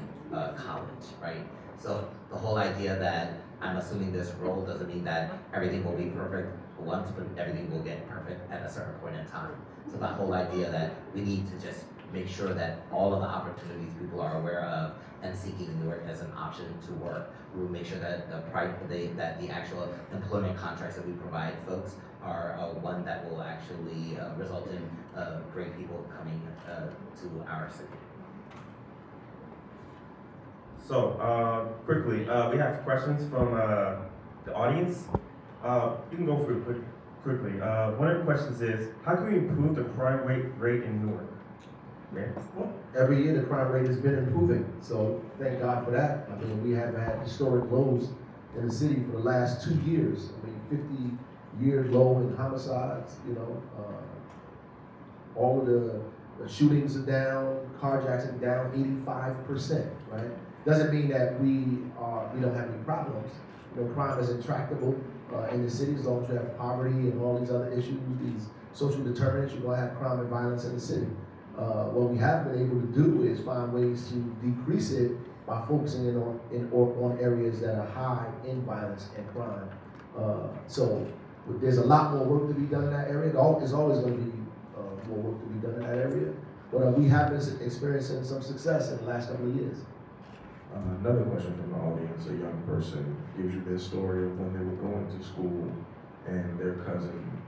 college, right? So the whole idea that I'm assuming this role doesn't mean that everything will be perfect once, but everything will get perfect at a certain point in time. So the whole idea that we need to just make sure that all of the opportunities people are aware of and seeking Newark as an option to work. We will make sure that the actual employment contracts that we provide folks are one that will actually result in great people coming to our city. So, quickly, we have questions from the audience. You can go through it quickly. One of the questions is, how can we improve the crime rate in Newark? Man. Well, every year the crime rate has been improving, so thank God for that. I mean, we have had historic lows in the city for the last 2 years. I mean, 50-year low in homicides, all of the shootings are down, carjacks are down 85%, right? Doesn't mean that we don't have any problems. Crime is intractable in the city as long as you have poverty and all these other issues, these social determinants, you're gonna have crime and violence in the city. What we have been able to do is find ways to decrease it by focusing on areas that are high in violence and crime. So there's a lot more work to be done in that area. There's always going to be more work to be done in that area. But we have been experiencing some success in the last couple of years. Another question from the audience. A young person gives you their story of when they were going to school and their cousin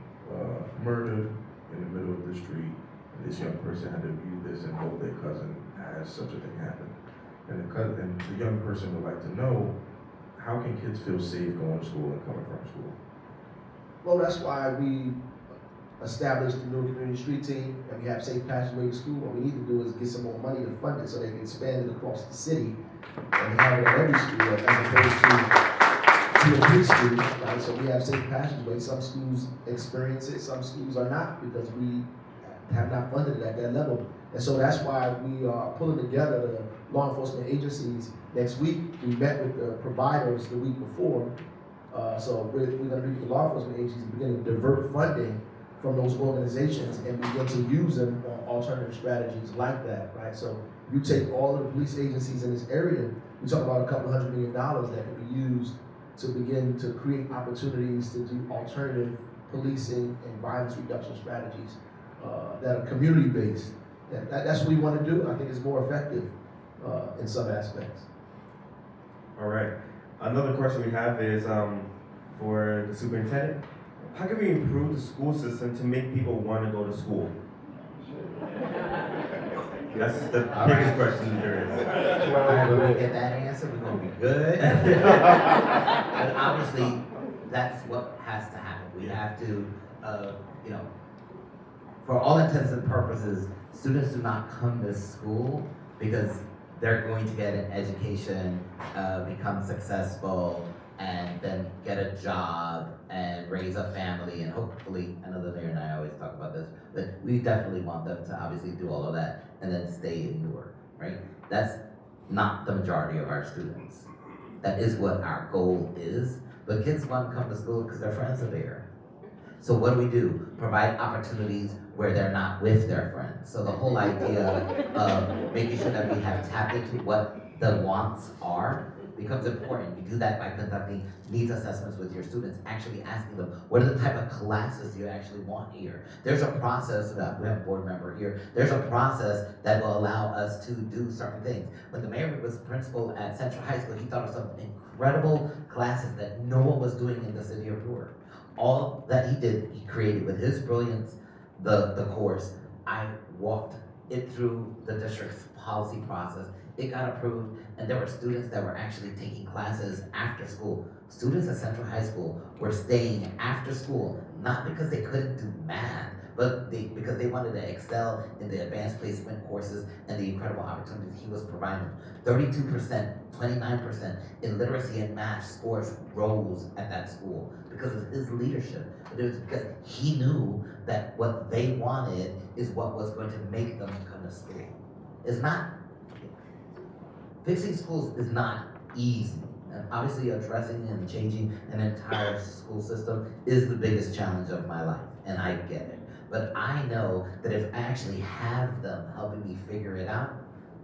murdered in the middle of the street. And this young person had to view this and hope their cousin has such a thing happen. And the young person would like to know, how can kids feel safe going to school and coming from school? Well, that's why we established the Newark Community Street Team, and we have Safe Passageway to School. What we need to do is get some more money to fund it so they can expand it across the city and have it at every school as opposed to a preschool, right? So we have Safe Passageway. Some schools experience it, some schools are not, because we have not funded it at that level. And so that's why we are pulling together the law enforcement agencies next week. We met with the providers the week before. So we're going to meet with the law enforcement agencies and begin to divert funding from those organizations and begin to use them on alternative strategies like that, right? So you take all of the police agencies in this area, we talk about a couple $100 million that can be used to begin to create opportunities to do alternative policing and violence reduction strategies that are community-based. That's what we want to do. I think it's more effective in some aspects. All right. Another question we have is for the superintendent. How can we improve the school system to make people want to go to school? That's the biggest question there is. Alright, we're gonna get that answer, we're gonna be good. But obviously, that's what has to happen. We have to, for all intents and purposes, students do not come to school because they're going to get an education, become successful, and then get a job and raise a family and hopefully, I know the mayor and I always talk about this, but we definitely want them to obviously do all of that and then stay in Newark, right? That's not the majority of our students. That is what our goal is, but kids want to come to school because their friends are there. So what do? Provide opportunities where they're not with their friends. So the whole idea of making sure that we have tapped into what the wants are becomes important. You do that by conducting needs assessments with your students, actually asking them, what are the type of classes you actually want here? There's a process that, we have a board member here, there's a process that will allow us to do certain things. When the mayor was principal at Central High School, he thought of some incredible classes that no one was doing in the city of Newark. All that he did, he created with his brilliance, the course. I walked it through the district's policy process. It got approved, and there were students that were actually taking classes after school. Students at Central High School were staying after school, not because they couldn't do math, but because they wanted to excel in the advanced placement courses and the incredible opportunities he was providing. 32%, 29% in literacy and math scores rose at that school because of his leadership. But it was because he knew that what they wanted is what was going to make them come to school. It's not, fixing schools is not easy. And obviously addressing and changing an entire school system is the biggest challenge of my life, and I get it. But I know that if I actually have them helping me figure it out,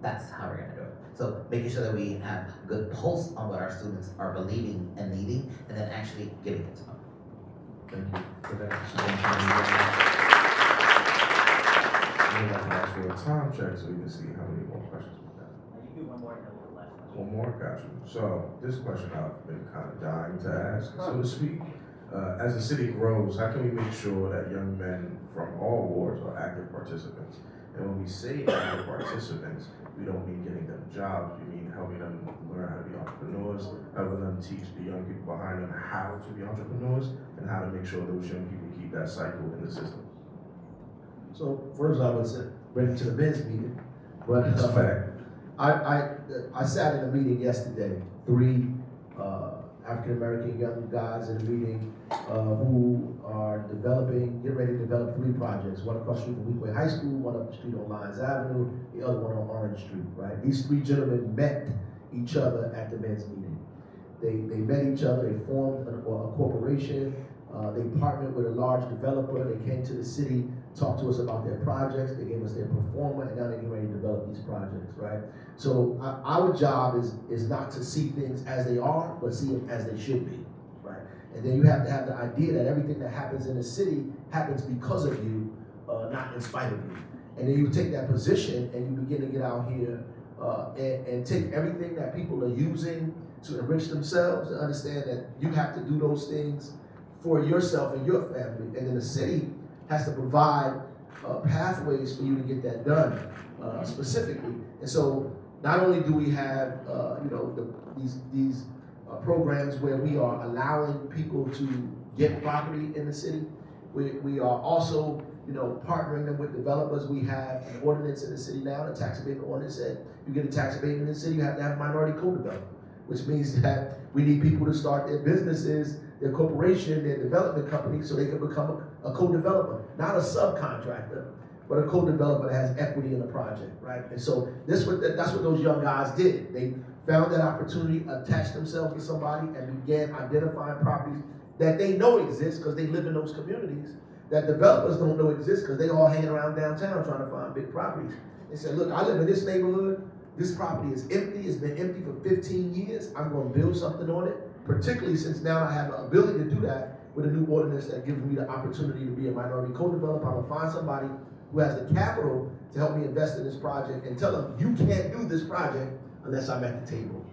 that's how we're gonna do it. So making sure that we have a good pulse on what our students are believing and needing, and then actually giving it to them. Thank you for that. We're going to ask for a time check so we can see how many more questions we have. You do one more and then we'll last question. One more, got you. So this question I've been kind of dying to ask, so to speak. As the city grows, how can we make sure that young men from all wards are active participants? And when we say active participants, we don't mean getting them jobs, we mean helping them learn how to be entrepreneurs, helping them teach the young people behind them how to be entrepreneurs, and how to make sure those young people keep that cycle in the system. So first I would say, bring it to the men's meeting, but That's a fact. I sat in a meeting yesterday, 3 African-American young guys in a meeting who are getting ready to develop 3 projects. One across the street from Weequahic High School, one up the street on Lyons Avenue, the other one on Orange Street, right? These 3 gentlemen met each other at the men's meeting. They met each other, they formed a corporation, they partnered with a large developer, they came to the city, talked to us about their projects, they gave us their performer, and now they're getting ready to develop these projects, right? So our job is not to see things as they are, but see them as they should be, right? And then you have to have the idea that everything that happens in the city happens because of you, not in spite of you. And then you take that position and you begin to get out here and take everything that people are using to enrich themselves and understand that you have to do those things for yourself and your family. And then the city has to provide pathways for you to get that done specifically. And so not only do we have these programs where we are allowing people to get property in the city, we are also partnering them with developers. We have an ordinance in the city now, the tax abatement ordinance said you get a tax abatement in the city, you have to have a minority co-developer, which means that we need people to start their businesses, their corporation, their development company, so they can become a co-developer, not a subcontractor, but a co-developer that has equity in the project, right? And so that's what those young guys did. They found that opportunity, attached themselves to somebody, and began identifying properties that they know exist because they live in those communities, that developers don't know exist because they all hanging around downtown trying to find big properties. They said, look, I live in this neighborhood, this property is empty, it's been empty for 15 years, I'm gonna build something on it, particularly since now I have the ability to do that with a new ordinance that gives me the opportunity to be a minority co-developer. I'm gonna find somebody who has the capital to help me invest in this project and tell them, you can't do this project unless I'm at the table,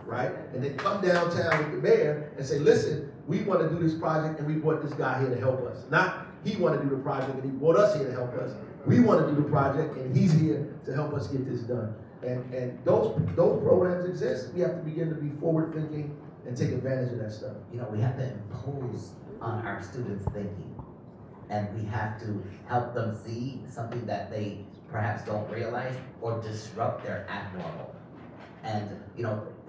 right? And then come downtown with the mayor and say, listen, we wanna do this project and we brought this guy here to help us. Not he wanna do the project and he brought us here to help us. We wanna do the project and he's here to help us get this done. And those programs exist. We have to begin to be forward thinking and take advantage of that stuff. We have to impose on our students thinking. And we have to help them see something that they perhaps don't realize or disrupt their abnormal. And,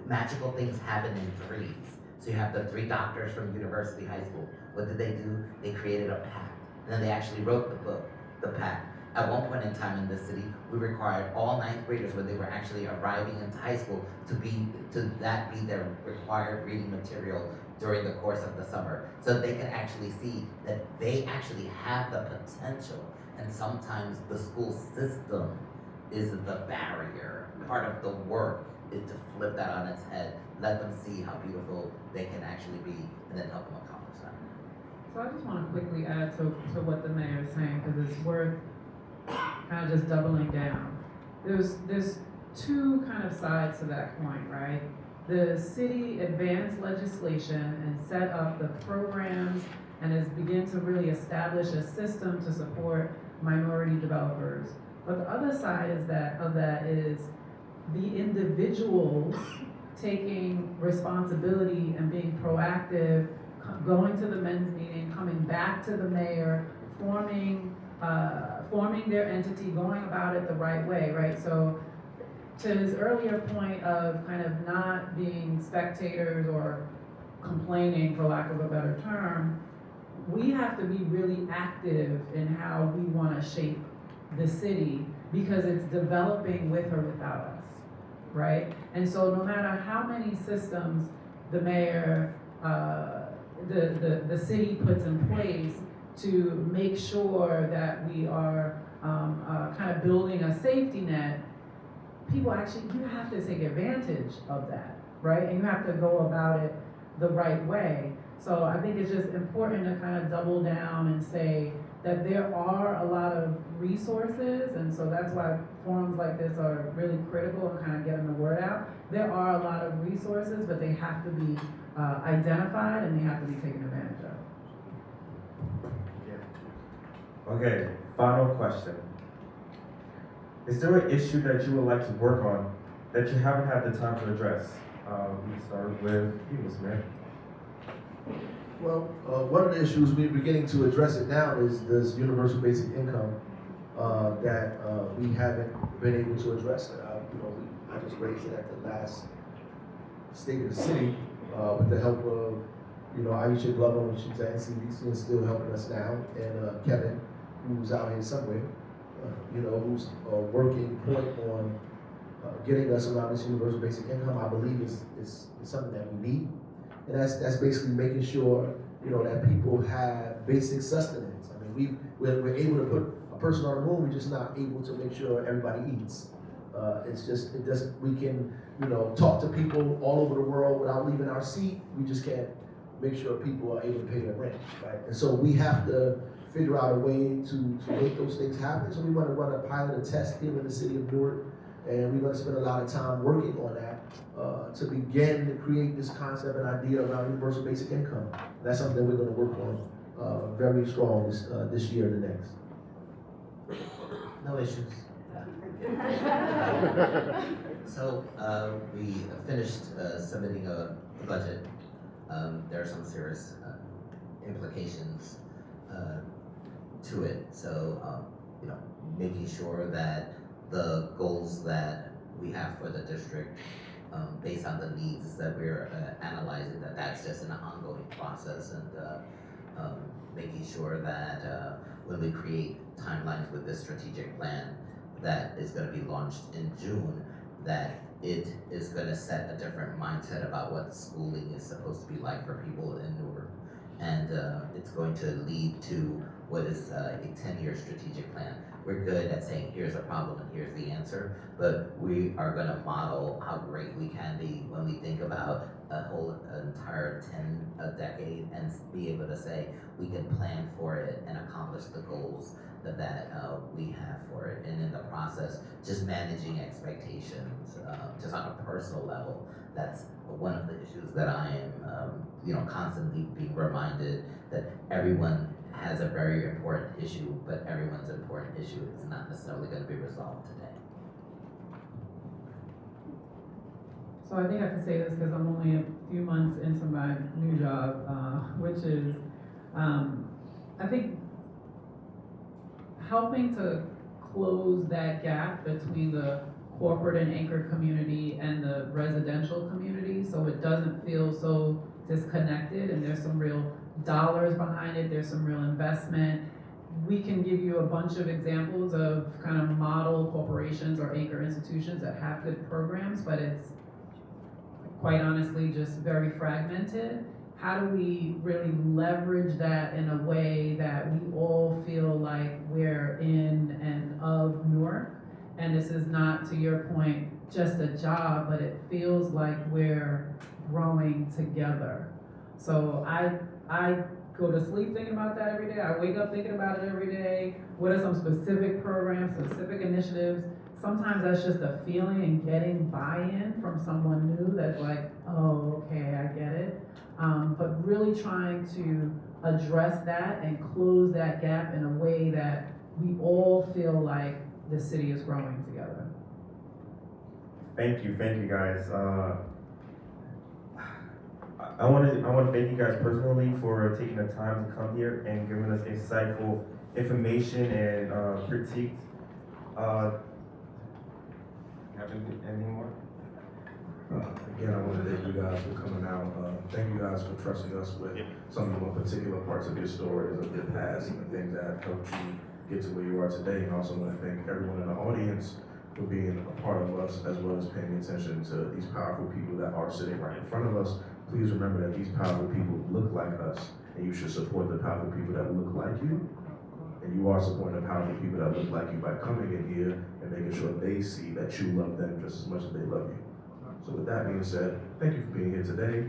magical things happen in threes. So you have the 3 doctors from University High School. What did they do? They created a pact. And then they actually wrote the book, The Pact. At one point in time in this city, we required all 9th graders when they were actually arriving into high school to that be their required reading material during the course of the summer, so they can actually see that they actually have the potential. And sometimes the school system is the barrier. Part of the work is to flip that on its head, let them see how beautiful they can actually be, and then help them accomplish that. So I just want to quickly add to what the mayor is saying, because it's worth kind of just doubling down. There's 2 kind of sides to that coin, right? The city advanced legislation and set up the programs and has begun to really establish a system to support minority developers. But the other side of that is the individuals taking responsibility and being proactive, going to the men's meeting, coming back to the mayor, forming their entity, going about it the right way, right? So to his earlier point of kind of not being spectators or complaining, for lack of a better term, we have to be really active in how we want to shape the city because it's developing with or without us, right? And so no matter how many systems the mayor, the city puts in place to make sure that we are kind of building a safety net, people actually, you have to take advantage of that, right? And you have to go about it the right way. So I think it's just important to kind of double down and say that there are a lot of resources, and so that's why forums like this are really critical in kind of getting the word out. There are a lot of resources, but they have to be identified and they have to be taken advantage of. Okay, final question. Is there an issue that you would like to work on that you haven't had the time to address? We can start with you, Mr. Mayor. Well, one of the issues we're beginning to address it now is this universal basic income that we haven't been able to address. I just raised it at the last State of the City with the help of Aisha Glover, when she's at NCDC and still helping us now, and Kevin, who's out here somewhere, who's working point on getting us around this universal basic income. I believe is something that we need. And that's basically making sure, that people have basic sustenance. I mean, we're able to put a person on the moon, we're just not able to make sure everybody eats. We can, talk to people all over the world without leaving our seat. We just can't make sure people are able to pay their rent, right? And so we have to figure out a way to make those things happen. So we want to run a pilot, a test here in the city of Newark, and we're going to spend a lot of time working on that to begin to create this concept and idea around universal basic income. That's something that we're going to work on very strong this year and the next. No issues. So, we finished submitting a budget. There are some serious implications to it. So, you know, making sure that the goals that we have for the district, based on the needs that we're analyzing, that's just an ongoing process, and making sure that when we create timelines with this strategic plan that is going to be launched in June, that it is going to set a different mindset about what schooling is supposed to be like for people in Newark. And it's going to lead to what is a 10-year strategic plan. We're good at saying, here's a problem and here's the answer, but we are going to model how great we can be when we think about a whole entire a decade, and be able to say, we can plan for it and accomplish the goals that we have for it. And in the process, just managing expectations, just on a personal level. That's one of the issues that I am, you know, constantly being reminded that everyone has a very important issue, but everyone's important issue is not necessarily going to be resolved today. So I think I can say this because I'm only a few months into my new job, which is, I think helping to close that gap between the corporate and anchored community and the residential community, so it doesn't feel so disconnected, and there's some real dollars behind it, there's some real investment. We can give you a bunch of examples of kind of model corporations or anchor institutions that have good programs, but it's quite honestly just very fragmented. How do we really leverage that in a way that we all feel like we're in and of Newark? And this is not, to your point, just a job, but it feels like we're growing together. So I go to sleep thinking about that every day. I wake up thinking about it every day. What are some specific programs, specific initiatives? Sometimes that's just a feeling and getting buy-in from someone new that's like, oh, okay, I get it. But really trying to address that and close that gap in a way that we all feel like the city is growing together. Thank you guys. I want to thank you guys personally for taking the time to come here and giving us insightful information and critiques. Have anything more? Again, I want to thank you guys for coming out. Thank you guys for trusting us with some of the more particular parts of your stories, of your past, and the things that helped you get to where you are today. And also want to thank everyone in the audience for being a part of us, as well as paying attention to these powerful people that are sitting right in front of us. Please remember that these powerful people look like us, and you should support the powerful people that look like you. And you are supporting the powerful people that look like you by coming in here and making sure they see that you love them just as much as they love you. So with that being said, thank you for being here today.